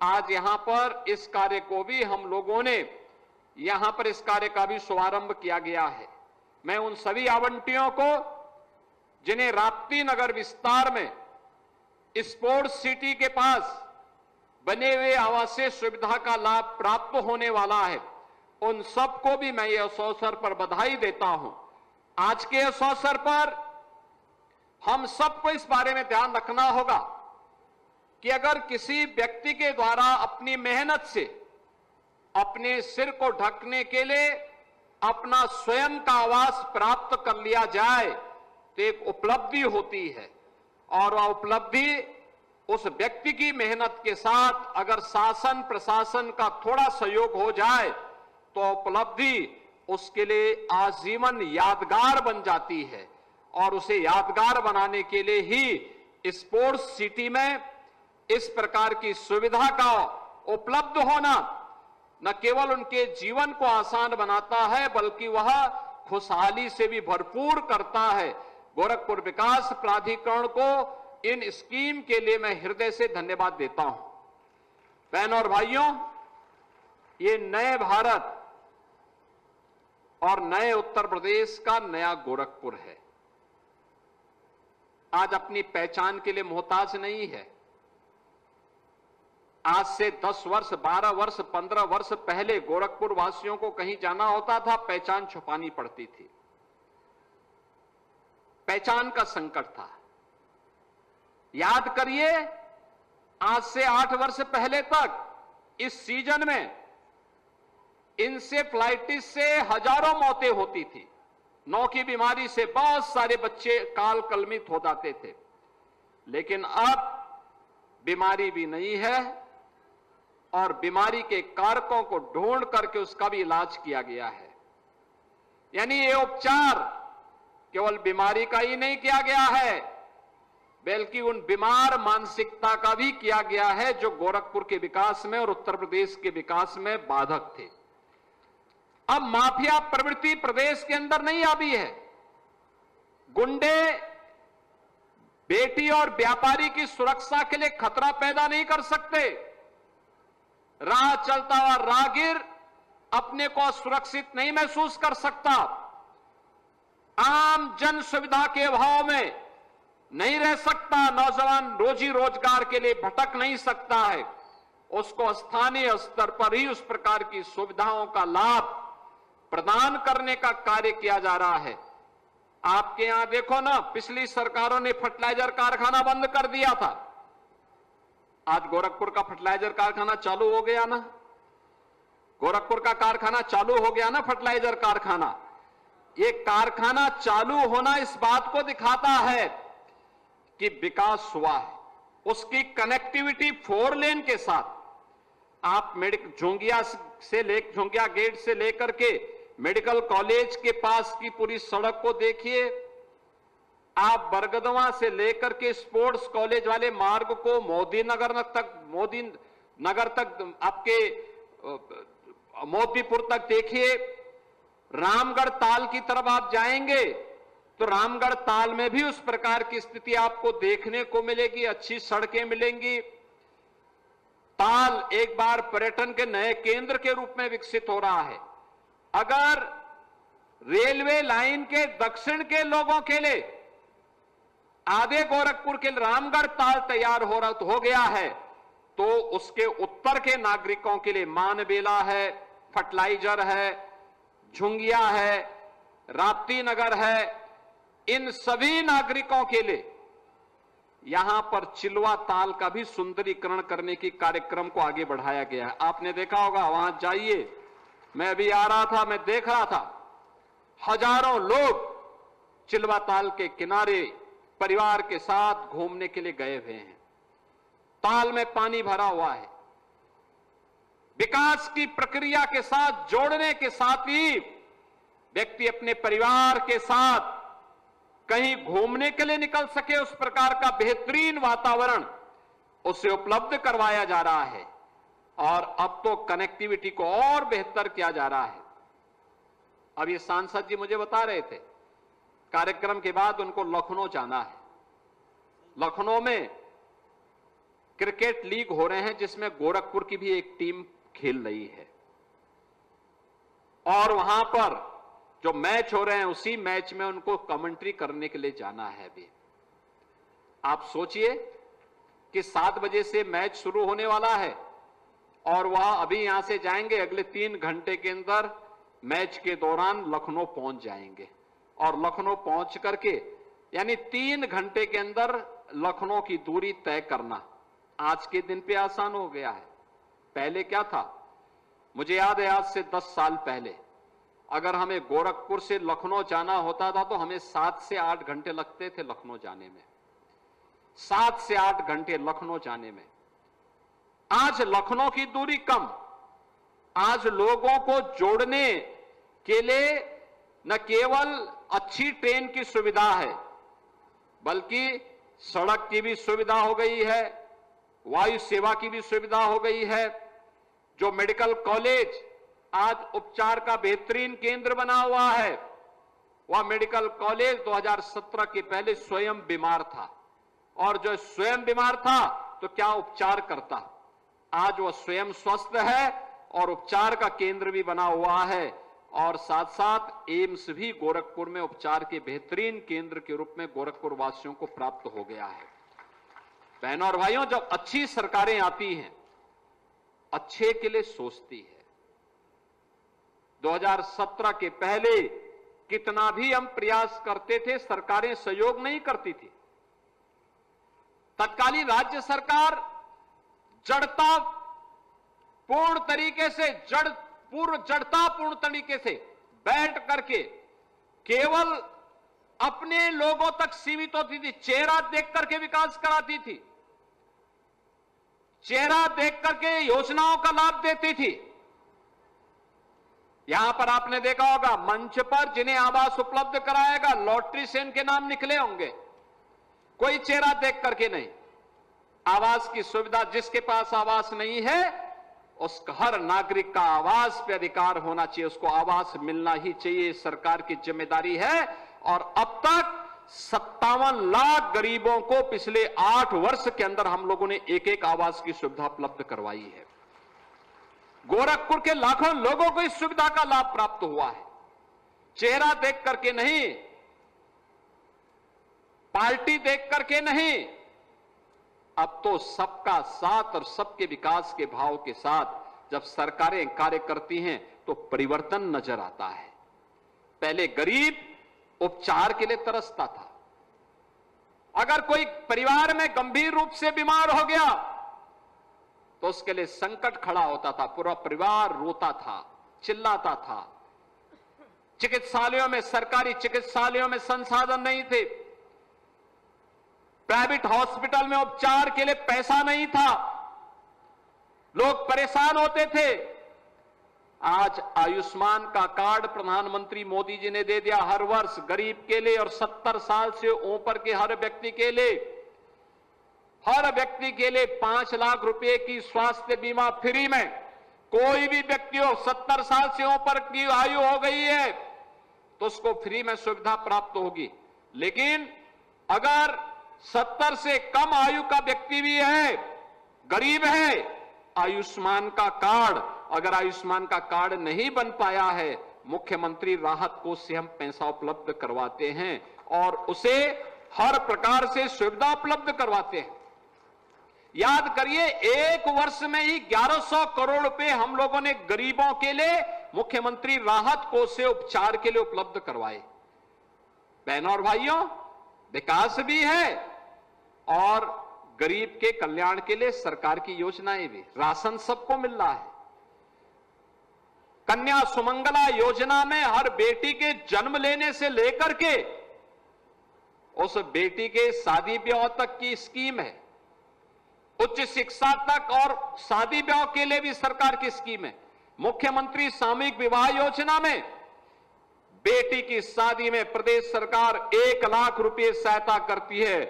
आज यहां पर इस कार्य को भी हम लोगों ने यहां पर इस कार्य का भी शुभारंभ किया गया है। मैं उन सभी आवंटियों को जिन्हें राप्ती नगर विस्तार में स्पोर्ट्स सिटी के पास बने हुए आवासीय सुविधा का लाभ प्राप्त होने वाला है, उन सबको भी मैं इस अवसर पर बधाई देता हूं। आज के इस अवसर पर हम सबको इस बारे में ध्यान रखना होगा कि अगर किसी व्यक्ति के द्वारा अपनी मेहनत से अपने सिर को ढकने के लिए अपना स्वयं का आवास प्राप्त कर लिया जाए तो एक उपलब्धि होती है, और वह उपलब्धि उस व्यक्ति की मेहनत के साथ अगर शासन प्रशासन का थोड़ा सहयोग हो जाए तो उपलब्धि उसके लिए आजीवन यादगार बन जाती है। और उसे यादगार बनाने के लिए ही स्पोर्ट्स सिटी में इस प्रकार की सुविधा का उपलब्ध होना न केवल उनके जीवन को आसान बनाता है, बल्कि वह खुशहाली से भी भरपूर करता है। गोरखपुर विकास प्राधिकरण को इन स्कीम के लिए मैं हृदय से धन्यवाद देता हूं। बहनों और भाइयों, ये नए भारत और नए उत्तर प्रदेश का नया गोरखपुर है। आज अपनी पहचान के लिए मोहताज नहीं है। आज से 10 वर्ष, 12 वर्ष, 15 वर्ष पहले गोरखपुर वासियों को कहीं जाना होता था, पहचान छुपानी पड़ती थी। पहचान का संकट था। याद करिए, आज से 8 वर्ष पहले तक इस सीजन में इंसेफ्लाइटिस से हजारों मौतें होती थी। नौ की बीमारी से बहुत सारे बच्चे काल कलमित हो जाते थे, लेकिन अब बीमारी भी नहीं है और बीमारी के कारकों को ढूंढ करके उसका भी इलाज किया गया है। यानी ये उपचार केवल बीमारी का ही नहीं किया गया है, बल्कि उन बीमार मानसिकता का भी किया गया है जो गोरखपुर के विकास में और उत्तर प्रदेश के विकास में बाधक थे। अब माफिया प्रवृत्ति प्रदेश के अंदर नहीं आई है। गुंडे बेटी और व्यापारी की सुरक्षा के लिए खतरा पैदा नहीं कर सकते। राह चलता हुआ राहगीर अपने को सुरक्षित नहीं महसूस कर सकता। आम जन सुविधा के अभाव में नहीं रह सकता। नौजवान रोजी रोजगार के लिए भटक नहीं सकता है। उसको स्थानीय स्तर पर ही उस प्रकार की सुविधाओं का लाभ प्रदान करने का कार्य किया जा रहा है। आपके यहां देखो ना, पिछली सरकारों ने फर्टिलाइजर कारखाना बंद कर दिया था। आज गोरखपुर का फर्टिलाइजर कारखाना चालू हो गया ना। गोरखपुर का कारखाना चालू हो गया ना, फर्टिलाइजर कारखाना। ये कारखाना चालू होना इस बात को दिखाता है कि विकास हुआ है। उसकी कनेक्टिविटी 4 लेन के साथ आप झोंगिया गेट से लेकर के मेडिकल कॉलेज के पास की पूरी सड़क को देखिए। आप बरगदवा से लेकर के स्पोर्ट्स कॉलेज वाले मार्ग को मोदी नगर तक आपके मोतीपुर तक देखिए। रामगढ़ ताल की तरफ आप जाएंगे तो रामगढ़ ताल में भी उस प्रकार की स्थिति आपको देखने को मिलेगी। अच्छी सड़कें मिलेंगी। ताल एक बार पर्यटन के नए केंद्र के रूप में विकसित हो रहा है। अगर रेलवे लाइन के दक्षिण के लोगों के लिए आधे गोरखपुर के रामगढ़ ताल तैयार हो गया है, तो उसके उत्तर के नागरिकों के लिए मानबेला है, फर्टिलाइजर है, झुंगिया है, राप्ती नगर है। इन सभी नागरिकों के लिए यहां पर चिलवा ताल का भी सुंदरीकरण करने की कार्यक्रम को आगे बढ़ाया गया है। आपने देखा होगा, वहां जाइए। मैं अभी आ रहा था, मैं देख रहा था, हजारों लोग चिलवा ताल के किनारे परिवार के साथ घूमने के लिए गए हुए हैं। ताल में पानी भरा हुआ है। विकास की प्रक्रिया के साथ जोड़ने के साथ ही व्यक्ति अपने परिवार के साथ कहीं घूमने के लिए निकल सके, उस प्रकार का बेहतरीन वातावरण उसे उपलब्ध करवाया जा रहा है। और अब तो कनेक्टिविटी को और बेहतर किया जा रहा है। अब ये सांसद जी मुझे बता रहे थे, कार्यक्रम के बाद उनको लखनऊ जाना है। लखनऊ में क्रिकेट लीग हो रहे हैं, जिसमें गोरखपुर की भी एक टीम खेल रही है। और वहां पर जो मैच हो रहे हैं, उसी मैच में उनको कमेंट्री करने के लिए जाना है अभी। आप सोचिए कि 7 बजे से मैच शुरू होने वाला है और वह अभी यहां से जाएंगे, अगले 3 घंटे के अंदर मैच के दौरान लखनऊ पहुंच जाएंगे। और लखनऊ पहुंच करके यानी 3 घंटे के अंदर लखनऊ की दूरी तय करना आज के दिन पे आसान हो गया है। पहले क्या था, मुझे याद है, आज से 10 साल पहले अगर हमें गोरखपुर से लखनऊ जाना होता था तो हमें 7 से 8 घंटे लगते थे लखनऊ जाने में। 7 से 8 घंटे लखनऊ जाने में। आज लखनऊ की दूरी कम। आज लोगों को जोड़ने के लिए न केवल अच्छी ट्रेन की सुविधा है, बल्कि सड़क की भी सुविधा हो गई है, वायु सेवा की भी सुविधा हो गई है। जो मेडिकल कॉलेज आज उपचार का बेहतरीन केंद्र बना हुआ है, वह मेडिकल कॉलेज 2017 के पहले स्वयं बीमार था। और जो स्वयं बीमार था तो क्या उपचार करता। आज वह स्वयं स्वस्थ है और उपचार का केंद्र भी बना हुआ है। और साथ साथ एम्स भी गोरखपुर में उपचार के बेहतरीन केंद्र के रूप में गोरखपुर वासियों को प्राप्त हो गया है। बहनों और भाइयों, जब अच्छी सरकारें आती हैं, अच्छे के लिए सोचती है। 2017 के पहले कितना भी हम प्रयास करते थे, सरकारें सहयोग नहीं करती थी। तत्कालीन राज्य सरकार जड़ता पूर्ण तरीके से जड़तापूर्ण तरीके से बैठ करके केवल अपने लोगों तक सीमित होती थी। चेहरा देख करके विकास कराती थी, चेहरा देख करके योजनाओं का लाभ देती थी। यहां पर आपने देखा होगा मंच पर जिन्हें आवास उपलब्ध कराएगा, लॉटरी से इनके नाम निकले होंगे, कोई चेहरा देख करके नहीं। आवास की सुविधा, जिसके पास आवास नहीं है उसका, हर नागरिक का आवास पे अधिकार होना चाहिए, उसको आवास मिलना ही चाहिए, सरकार की जिम्मेदारी है। और अब तक 57 लाख गरीबों को पिछले 8 वर्ष के अंदर हम लोगों ने एक आवास की सुविधा उपलब्ध करवाई है। गोरखपुर के लाखों लोगों को इस सुविधा का लाभ प्राप्त हुआ है। चेहरा देख करके नहीं, पार्टी देख करके नहीं, अब तो सबका साथ और सबके विकास के भाव के साथ जब सरकारें कार्य करती हैं तो परिवर्तन नजर आता है। पहले गरीब उपचार के लिए तरसता था। अगर कोई परिवार में गंभीर रूप से बीमार हो गया तो उसके लिए संकट खड़ा होता था, पूरा परिवार रोता था, चिल्लाता था। चिकित्सालयों में, सरकारी चिकित्सालयों में संसाधन नहीं थे, प्राइवेट हॉस्पिटल में उपचार के लिए पैसा नहीं था, लोग परेशान होते थे। आज आयुष्मान का कार्ड प्रधानमंत्री मोदी जी ने दे दिया हर वर्ष गरीब के लिए, और 70 साल से ऊपर के हर व्यक्ति के लिए 5 लाख रुपए की स्वास्थ्य बीमा फ्री में। कोई भी व्यक्ति हो, 70 साल से ऊपर की आयु हो गई है तो उसको फ्री में सुविधा प्राप्त होगी। लेकिन अगर 70 से कम आयु का व्यक्ति भी है, गरीब है, आयुष्मान का कार्ड, अगर आयुष्मान का कार्ड नहीं बन पाया है, मुख्यमंत्री राहत कोष से हम पैसा उपलब्ध करवाते हैं और उसे हर प्रकार से सुविधा उपलब्ध करवाते हैं। याद करिए, 1 वर्ष में ही 1100 करोड़ रुपए हम लोगों ने गरीबों के लिए मुख्यमंत्री राहत कोष से उपचार के लिए उपलब्ध करवाए। बहनों और भाइयों, विकास भी है और गरीब के कल्याण के लिए सरकार की योजनाएं भी। राशन सबको मिल रहा है। कन्या सुमंगला योजना में हर बेटी के जन्म लेने से लेकर के उस बेटी के शादी ब्याह तक की स्कीम है। उच्च शिक्षा तक और शादी ब्याह के लिए भी सरकार की स्कीम है। मुख्यमंत्री सामूहिक विवाह योजना में बेटी की शादी में प्रदेश सरकार 1 लाख रुपए सहायता करती है।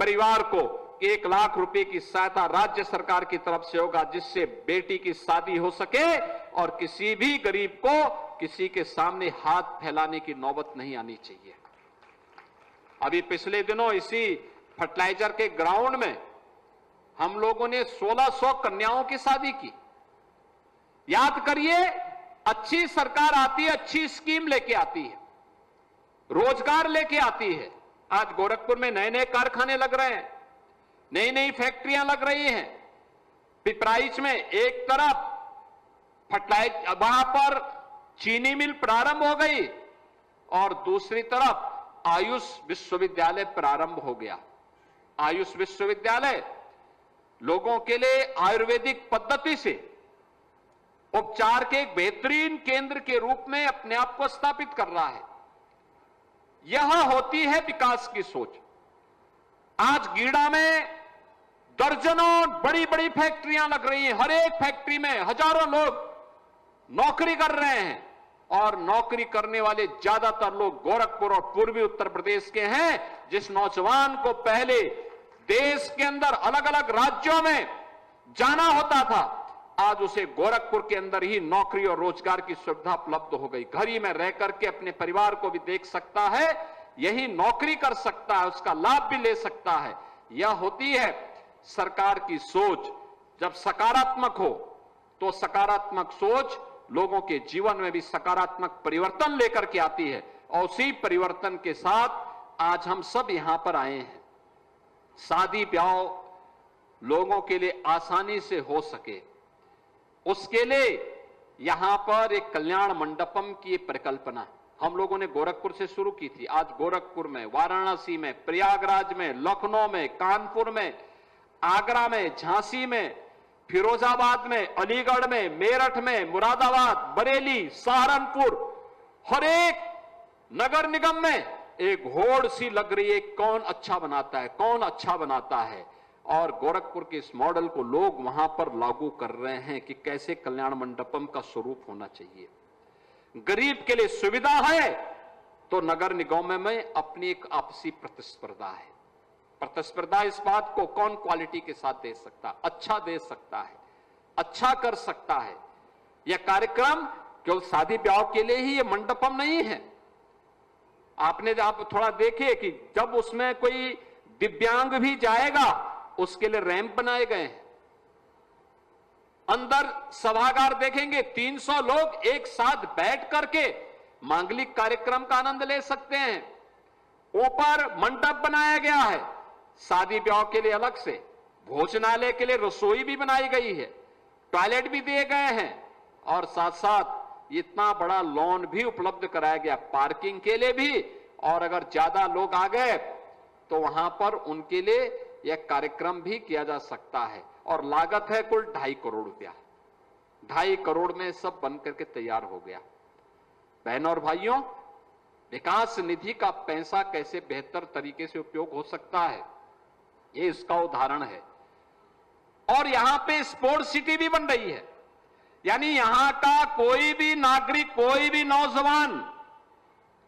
परिवार को 1 लाख रुपए की सहायता राज्य सरकार की तरफ से होगा, जिससे बेटी की शादी हो सके और किसी भी गरीब को किसी के सामने हाथ फैलाने की नौबत नहीं आनी चाहिए। अभी पिछले दिनों इसी फर्टिलाइजर के ग्राउंड में हम लोगों ने 1600 कन्याओं की शादी की। याद करिए, अच्छी सरकार आती है, अच्छी स्कीम लेके आती है, रोजगार लेके आती है। आज गोरखपुर में नए नए कारखाने लग रहे हैं, नई नई फैक्ट्रियां लग रही हैं। पिपराइच में एक तरफ फर्टिलाइजर, वहां पर चीनी मिल प्रारंभ हो गई और दूसरी तरफ आयुष विश्वविद्यालय प्रारंभ हो गया। आयुष विश्वविद्यालय लोगों के लिए आयुर्वेदिक पद्धति से उपचार के एक बेहतरीन केंद्र के रूप में अपने आप को स्थापित कर रहा है। यह होती है विकास की सोच। आज गीड़ा में दर्जनों बड़ी बड़ी फैक्ट्रियां लग रही हैं। हर एक फैक्ट्री में हजारों लोग नौकरी कर रहे हैं और नौकरी करने वाले ज्यादातर लोग गोरखपुर और पूर्वी उत्तर प्रदेश के हैं। जिस नौजवान को पहले देश के अंदर अलग अलग राज्यों में जाना होता था, आज उसे गोरखपुर के अंदर ही नौकरी और रोजगार की सुविधा उपलब्ध हो गई। घर ही में रह करके अपने परिवार को भी देख सकता है, यही नौकरी कर सकता है, उसका लाभ भी ले सकता है। यह होती है सरकार की सोच। जब सकारात्मक हो तो सकारात्मक सोच लोगों के जीवन में भी सकारात्मक परिवर्तन लेकर के आती है और उसी परिवर्तन के साथ आज हम सब यहां पर आए हैं। शादी ब्याह लोगों के लिए आसानी से हो सके, उसके लिए यहां पर एक कल्याण मंडपम की परिकल्पना। हम लोगों ने गोरखपुर से शुरू की थी। आज गोरखपुर में, वाराणसी में, प्रयागराज में, लखनऊ में, कानपुर में, आगरा में, झांसी में, फिरोजाबाद में, अलीगढ़ में, मेरठ में, मुरादाबाद, बरेली, सहारनपुर, हर एक नगर निगम में एक होड़ सी लग रही है, कौन अच्छा बनाता है, कौन अच्छा बनाता है। और गोरखपुर के इस मॉडल को लोग वहां पर लागू कर रहे हैं कि कैसे कल्याण मंडपम का स्वरूप होना चाहिए। गरीब के लिए सुविधा है तो नगर निगम में अपनी एक आपसी प्रतिस्पर्धा है। प्रतिस्पर्धा इस बात को कौन क्वालिटी के साथ दे सकता, अच्छा दे सकता है, अच्छा कर सकता है। यह कार्यक्रम केवल शादी ब्याह के लिए ही, यह मंडपम नहीं है। आपने आप थोड़ा देखे कि जब उसमें कोई दिव्यांग भी जाएगा उसके लिए रैंप बनाए गए हैं। अंदर सभागार देखेंगे, 300 लोग एक साथ बैठ करके मांगलिक कार्यक्रम का आनंद ले सकते हैं। ऊपर मंडप बनाया गया है, शादी ब्याह के लिए अलग से, भोजनालय के लिए रसोई भी बनाई गई है, टॉयलेट भी दिए गए हैं और साथ साथ इतना बड़ा लॉन भी उपलब्ध कराया गया पार्किंग के लिए भी। और अगर ज्यादा लोग आ गए तो वहां पर उनके लिए यह कार्यक्रम भी किया जा सकता है। और लागत है कुल 2.5 करोड़ रुपया। 2.5 करोड़ में सब बन करके तैयार हो गया। बहनों और भाइयों, विकास निधि का पैसा कैसे बेहतर तरीके से उपयोग हो सकता है, ये इसका उदाहरण है। और यहां पे स्पोर्ट्स सिटी भी बन रही है, यानी यहां का कोई भी नागरिक, कोई भी नौजवान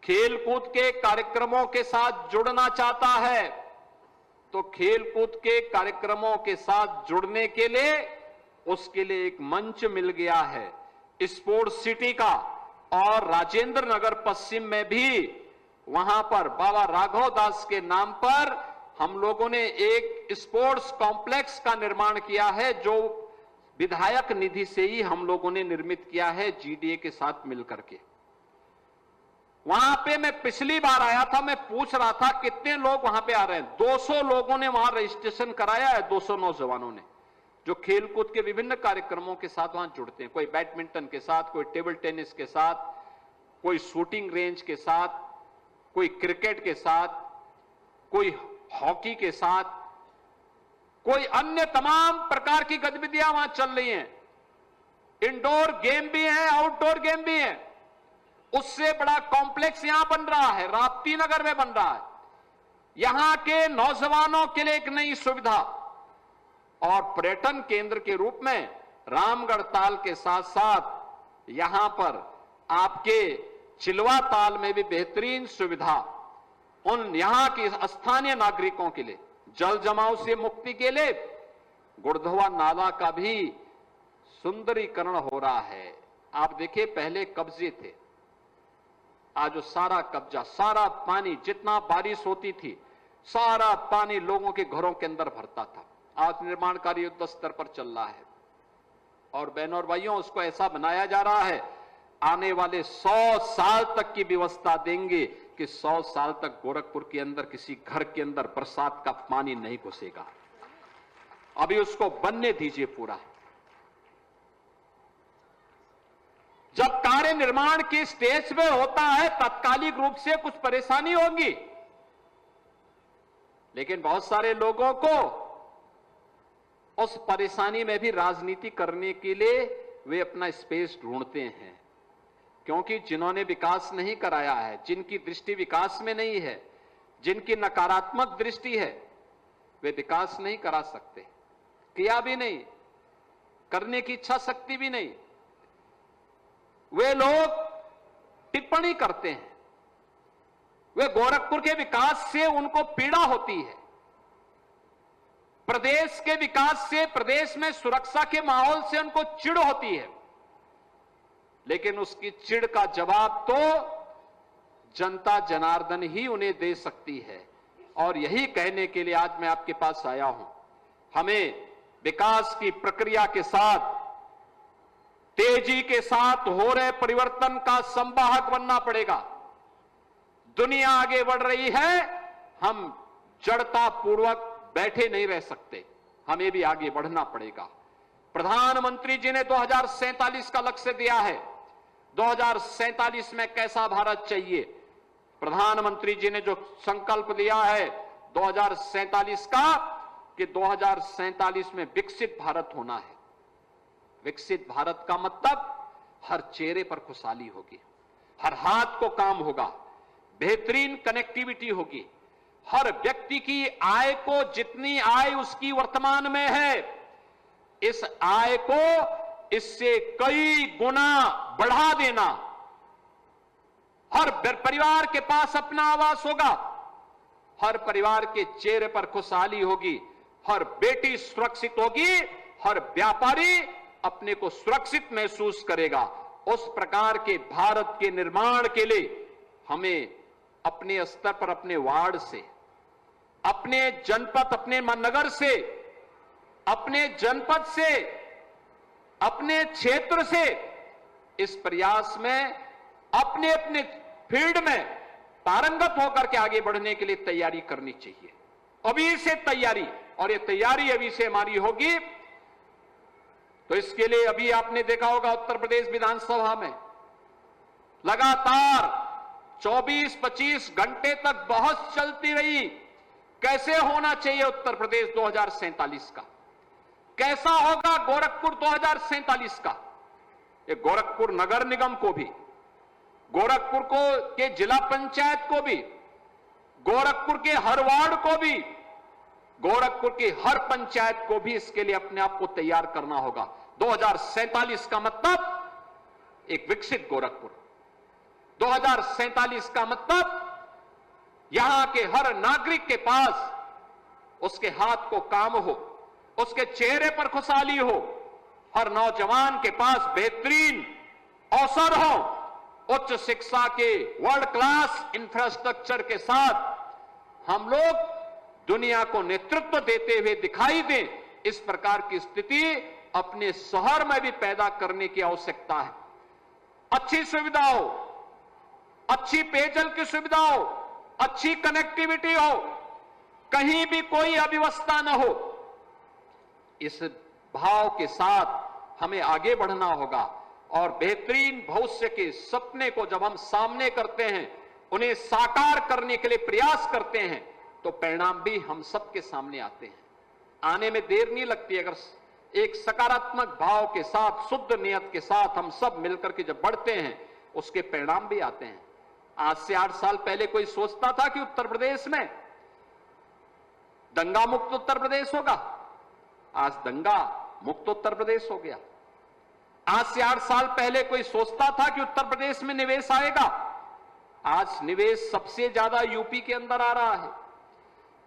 खेलकूद के कार्यक्रमों के साथ जुड़ना चाहता है तो खेलकूद के कार्यक्रमों के साथ जुड़ने के लिए उसके लिए एक मंच मिल गया है स्पोर्ट्स सिटी का। और राजेंद्र नगर पश्चिम में भी वहां पर बाबा राघव दास के नाम पर हम लोगों ने एक स्पोर्ट्स कॉम्प्लेक्स का निर्माण किया है, जो विधायक निधि से ही हम लोगों ने निर्मित किया है जीडीए के साथ मिलकर के। वहां पे मैं पिछली बार आया था, मैं पूछ रहा था कितने लोग वहां पे आ रहे हैं। 200 लोगों ने वहां रजिस्ट्रेशन कराया है, 200 नौजवानों ने, जो खेलकूद के विभिन्न कार्यक्रमों के साथ वहां जुड़ते हैं। कोई बैडमिंटन के साथ, कोई टेबल टेनिस के साथ, कोई शूटिंग रेंज के साथ, कोई क्रिकेट के साथ, कोई हॉकी के साथ, कोई अन्य तमाम प्रकार की गतिविधियां वहां चल रही हैं। इंडोर गेम भी है, आउटडोर गेम भी है। उससे बड़ा कॉम्प्लेक्स यहां बन रहा है, राप्ती नगर में बन रहा है। यहां के नौजवानों के लिए एक नई सुविधा और पर्यटन केंद्र के रूप में रामगढ़ ताल के साथ साथ यहां पर आपके चिलवा ताल में भी बेहतरीन सुविधा उन यहां के स्थानीय नागरिकों के लिए, जल जमाव से मुक्ति के लिए गुड़धवा नाला का भी सुंदरीकरण हो रहा है। आप देखिए, पहले कब्जे थे, आज वो सारा कब्जा, सारा पानी, जितना बारिश होती थी सारा पानी लोगों के घरों के अंदर भरता था। आज निर्माण कार्य युद्ध स्तर पर चल रहा है और बहनों और भाइयों, उसको ऐसा बनाया जा रहा है, आने वाले 100 साल तक की व्यवस्था देंगे कि 100 साल तक गोरखपुर के अंदर किसी घर के अंदर बरसात का पानी नहीं घुसेगा। अभी उसको बनने दीजिए पूरा। जब कार्य निर्माण की स्टेज पे होता है तात्कालिक रूप से कुछ परेशानी होगी, लेकिन बहुत सारे लोगों को उस परेशानी में भी राजनीति करने के लिए वे अपना स्पेस ढूंढते हैं। क्योंकि जिन्होंने विकास नहीं कराया है, जिनकी दृष्टि विकास में नहीं है, जिनकी नकारात्मक दृष्टि है, वे विकास नहीं करा सकते, किया भी नहीं, करने की इच्छा शक्ति भी नहीं। वे लोग टिप्पणी करते हैं, वे गोरखपुर के विकास से उनको पीड़ा होती है, प्रदेश के विकास से, प्रदेश में सुरक्षा के माहौल से उनको चिढ़ होती है। लेकिन उसकी चिढ़ का जवाब तो जनता जनार्दन ही उन्हें दे सकती है। और यही कहने के लिए आज मैं आपके पास आया हूं। हमें विकास की प्रक्रिया के साथ, तेजी के साथ हो रहे परिवर्तन का संवाहक बनना पड़ेगा। दुनिया आगे बढ़ रही है, हम जड़ता पूर्वक बैठे नहीं रह सकते, हमें भी आगे बढ़ना पड़ेगा। प्रधानमंत्री जी ने 2047 का लक्ष्य दिया है। 2047 में कैसा भारत चाहिए। प्रधानमंत्री जी ने जो संकल्प लिया है 2047 का कि 2047 में विकसित भारत होना है। विकसित भारत का मतलब हर चेहरे पर खुशहाली होगी, हर हाथ को काम होगा, बेहतरीन कनेक्टिविटी होगी, हर व्यक्ति की आय को जितनी आय उसकी वर्तमान में है, इस आय को इससे कई गुना बढ़ा देना। हर परिवार के पास अपना आवास होगा, हर परिवार के चेहरे पर खुशहाली होगी, हर बेटी सुरक्षित होगी, हर व्यापारी अपने को सुरक्षित महसूस करेगा। उस प्रकार के भारत के निर्माण के लिए हमें अपने स्तर पर, अपने वार्ड से, अपने जनपद, अपने नगर से, अपने जनपद से, अपने क्षेत्र से इस प्रयास में अपने अपने फील्ड में पारंगत होकर के आगे बढ़ने के लिए तैयारी करनी चाहिए। अभी से तैयारी, और ये तैयारी अभी से हमारी होगी। तो इसके लिए अभी आपने देखा होगा उत्तर प्रदेश विधानसभा में लगातार 24-25 घंटे तक बहस चलती रही, कैसे होना चाहिए उत्तर प्रदेश 2047 का, कैसा होगा गोरखपुर 2047 का। ये गोरखपुर नगर निगम को भी, गोरखपुर को के जिला पंचायत को भी, गोरखपुर के हर वार्ड को भी, गोरखपुर की हर पंचायत को भी इसके लिए अपने आप को तैयार करना होगा। 2047 का मतलब एक विकसित गोरखपुर, 2047 का मतलब यहां के हर नागरिक के पास उसके हाथ को काम हो, उसके चेहरे पर खुशहाली हो, हर नौजवान के पास बेहतरीन अवसर हो, उच्च शिक्षा के वर्ल्ड क्लास इंफ्रास्ट्रक्चर के साथ हम लोग दुनिया को नेतृत्व देते हुए दिखाई दें। इस प्रकार की स्थिति अपने शहर में भी पैदा करने की आवश्यकता है। अच्छी सुविधा हो, अच्छी पेयजल की सुविधा हो, अच्छी कनेक्टिविटी हो, कहीं भी कोई अव्यवस्था न हो। इस भाव के साथ हमें आगे बढ़ना होगा और बेहतरीन भविष्य के सपने को जब हम सामने करते हैं, उन्हें साकार करने के लिए प्रयास करते हैं, तो परिणाम भी हम सबके सामने आते हैं। आने में देर नहीं लगती। अगर एक सकारात्मक भाव के साथ, शुद्ध नियत के साथ हम सब मिलकर के जब बढ़ते हैं, उसके परिणाम भी आते हैं। आज से 8 साल पहले कोई सोचता था कि उत्तर प्रदेश में दंगा मुक्त उत्तर प्रदेश होगा? आज दंगा मुक्त उत्तर प्रदेश हो गया। आज से 8 साल पहले कोई सोचता था कि उत्तर प्रदेश में निवेश आएगा? आज निवेश सबसे ज्यादा यूपी के अंदर आ रहा है।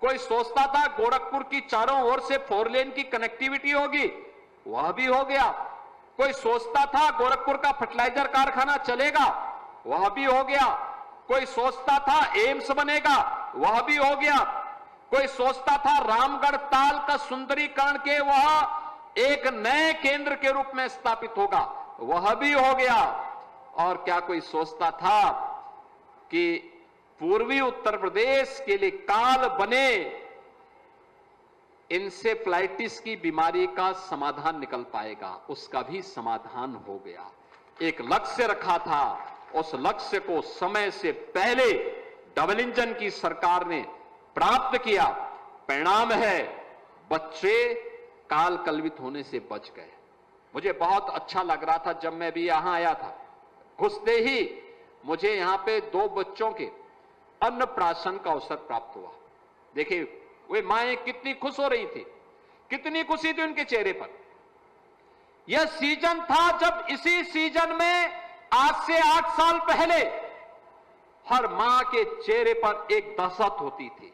कोई सोचता था गोरखपुर की चारों ओर से 4 लेन की कनेक्टिविटी होगी? वह भी हो गया। कोई सोचता था गोरखपुर का फर्टिलाइजर कारखाना चलेगा? वह भी हो गया। कोई सोचता था एम्स बनेगा? वह भी हो गया। कोई सोचता था रामगढ़ ताल का सुंदरीकरण के वह एक नए केंद्र के रूप में स्थापित होगा? वह भी हो गया। और क्या कोई सोचता था कि पूर्वी उत्तर प्रदेश के लिए काल बने इंसेफ्लाइटिस की बीमारी का समाधान निकल पाएगा? उसका भी समाधान हो गया। एक लक्ष्य रखा था, उस लक्ष्य को समय से पहले डबल इंजन की सरकार ने प्राप्त किया। परिणाम है बच्चे काल कलवित होने से बच गए। मुझे बहुत अच्छा लग रहा था जब मैं भी यहां आया था। घुसते ही मुझे यहां पे 2 बच्चों के अन्नप्राशन का अवसर प्राप्त हुआ। देखिए वे माएं कितनी खुश हो रही थी, कितनी खुशी थी उनके चेहरे पर। यह सीजन था जब इसी सीजन में आज से 8 साल पहले हर मां के चेहरे पर एक दहशत होती थी,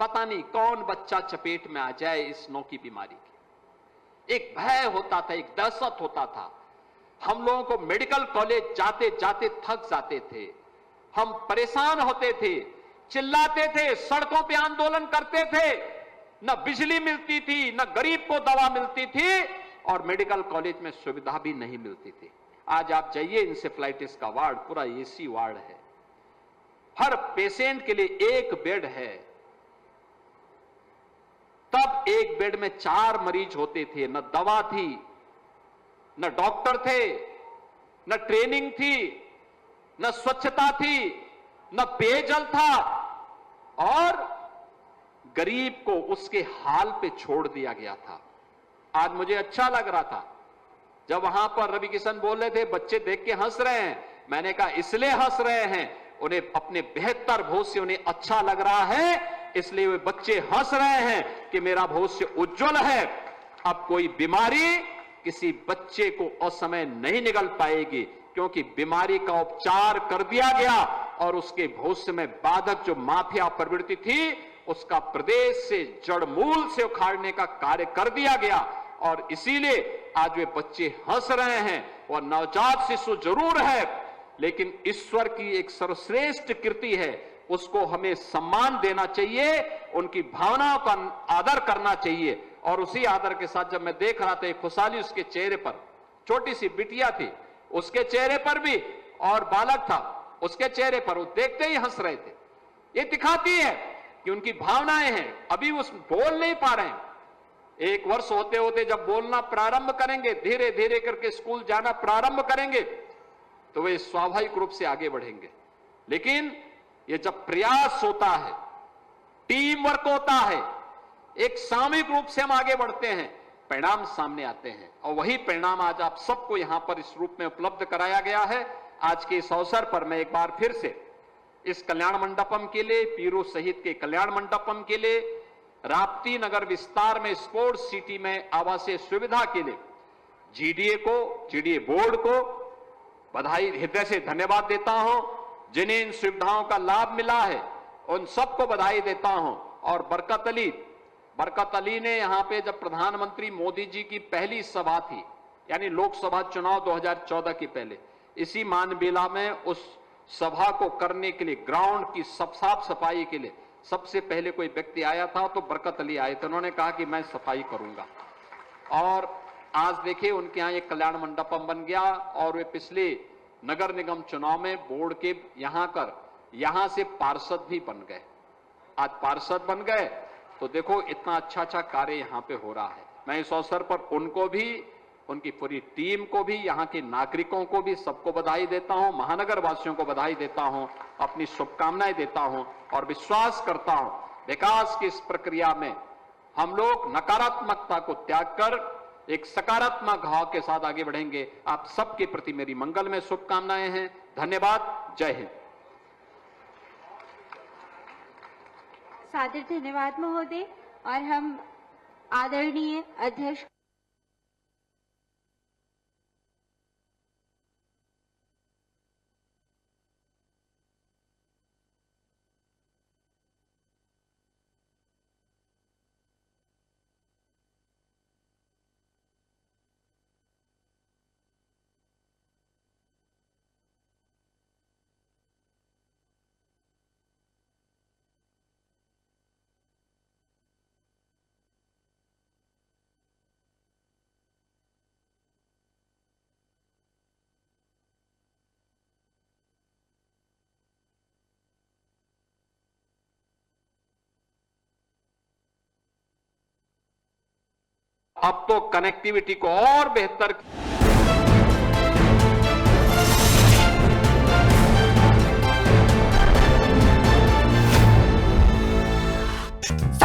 पता नहीं कौन बच्चा चपेट में आ जाए इस नौ की बीमारी की। एक भय होता था, एक दहशत होता था। हम लोगों को मेडिकल कॉलेज जाते जाते थक जाते थे, हम परेशान होते थे, चिल्लाते थे, सड़कों पे आंदोलन करते थे। न बिजली मिलती थी, न गरीब को दवा मिलती थी, और मेडिकल कॉलेज में सुविधा भी नहीं मिलती थी। आज आप जाइए, इंसेफ्लाइटिस का वार्ड पूरा एसी वार्ड है। हर पेशेंट के लिए 1 बेड है। तब 1 बेड में 4 मरीज होते थे। न दवा थी, न डॉक्टर थे, न ट्रेनिंग थी, न स्वच्छता थी, न पेयजल था, और गरीब को उसके हाल पे छोड़ दिया गया था। आज मुझे अच्छा लग रहा था जब वहां पर रवि किशन बोल रहे थे बच्चे देख के हंस रहे हैं। मैंने कहा इसलिए हंस रहे हैं, उन्हें अपने बेहतर भविष्य से उन्हें अच्छा लग रहा है, इसलिए वे बच्चे हंस रहे हैं कि मेरा भविष्य उज्जवल है। अब कोई बीमारी किसी बच्चे को असमय नहीं निकल पाएगी, क्योंकि बीमारी का उपचार कर दिया गया और उसके भविष्य में बाधक जो माफिया प्रवृत्ति थी उसका प्रदेश से जड़ मूल से उखाड़ने का कार्य कर दिया गया। और इसीलिए आज वे बच्चे हंस रहे हैं। वह नवजात शिशु जरूर है, लेकिन ईश्वर की एक सर्वश्रेष्ठ कृति है, उसको हमें सम्मान देना चाहिए, उनकी भावनाओं का आदर करना चाहिए। और उसी आदर के साथ जब मैं देख रहा था एक खुशहाली उसके चेहरे पर, छोटी सी बिटिया थी उसके चेहरे पर भी, और बालक था उसके चेहरे पर, वो देखते ही हंस रहे थे। ये दिखाती है कि उनकी भावनाएं हैं। अभी वो बोल नहीं पा रहे हैं, 1 वर्ष होते होते जब बोलना प्रारंभ करेंगे, धीरे धीरे करके स्कूल जाना प्रारंभ करेंगे, तो वे स्वाभाविक रूप से आगे बढ़ेंगे। लेकिन ये जब प्रयास होता है, टीम वर्क होता है, एक सामूहिक रूप से हम आगे बढ़ते हैं, परिणाम सामने आते हैं। और वही परिणाम आज आप सबको यहां पर इस रूप में उपलब्ध कराया गया है। आज के इस अवसर पर मैं एक बार फिर से इस कल्याण मंडपम के लिए, पीरू शहीद के कल्याण मंडपम के लिए, राप्ती नगर विस्तार में स्पोर्ट्स सिटी में आवासीय सुविधा के लिए जीडीए को, जीडीए बोर्ड को बधाई, हृदय से धन्यवाद देता हूं। जिन्हें इन सुविधाओं का लाभ मिला है उन सबको बधाई देता हूं। और बरकत अली ने यहां पे जब प्रधानमंत्री मोदी जी की पहली सभा थी, यानी लोकसभा चुनाव 2014 के पहले, इसी मानबेला में उस सभा को करने के लिए, ग्राउंड की साफ सफाई के लिए सबसे पहले कोई व्यक्ति आया था तो बरकत अली आए थे। उन्होंने कहा कि मैं सफाई करूंगा, और आज देखिए उनके यहां एक कल्याण मंडपम बन गया। और वे पिछले नगर निगम चुनाव में बोर्ड के यहां से पार्षद भी बन गए। आज पार्षद बन गए तो देखो इतना अच्छा कार्य यहां पे हो रहा है। मैं इस अवसर पर उनको भी, उनकी पूरी टीम को भी, यहां के नागरिकों को भी, सबको बधाई देता हूं, महानगर वासियों को बधाई देता हूं, अपनी शुभकामनाएं देता हूं और विश्वास करता हूं विकास की इस प्रक्रिया में हम लोग नकारात्मकता को त्याग कर एक सकारात्मक भाव के साथ आगे बढ़ेंगे। आप सबके प्रति मेरी मंगलमय शुभकामनाएं हैं। धन्यवाद। जय हिंद। सादर धन्यवाद महोदय। और हम आदरणीय अध्यक्ष अब तो कनेक्टिविटी को और बेहतर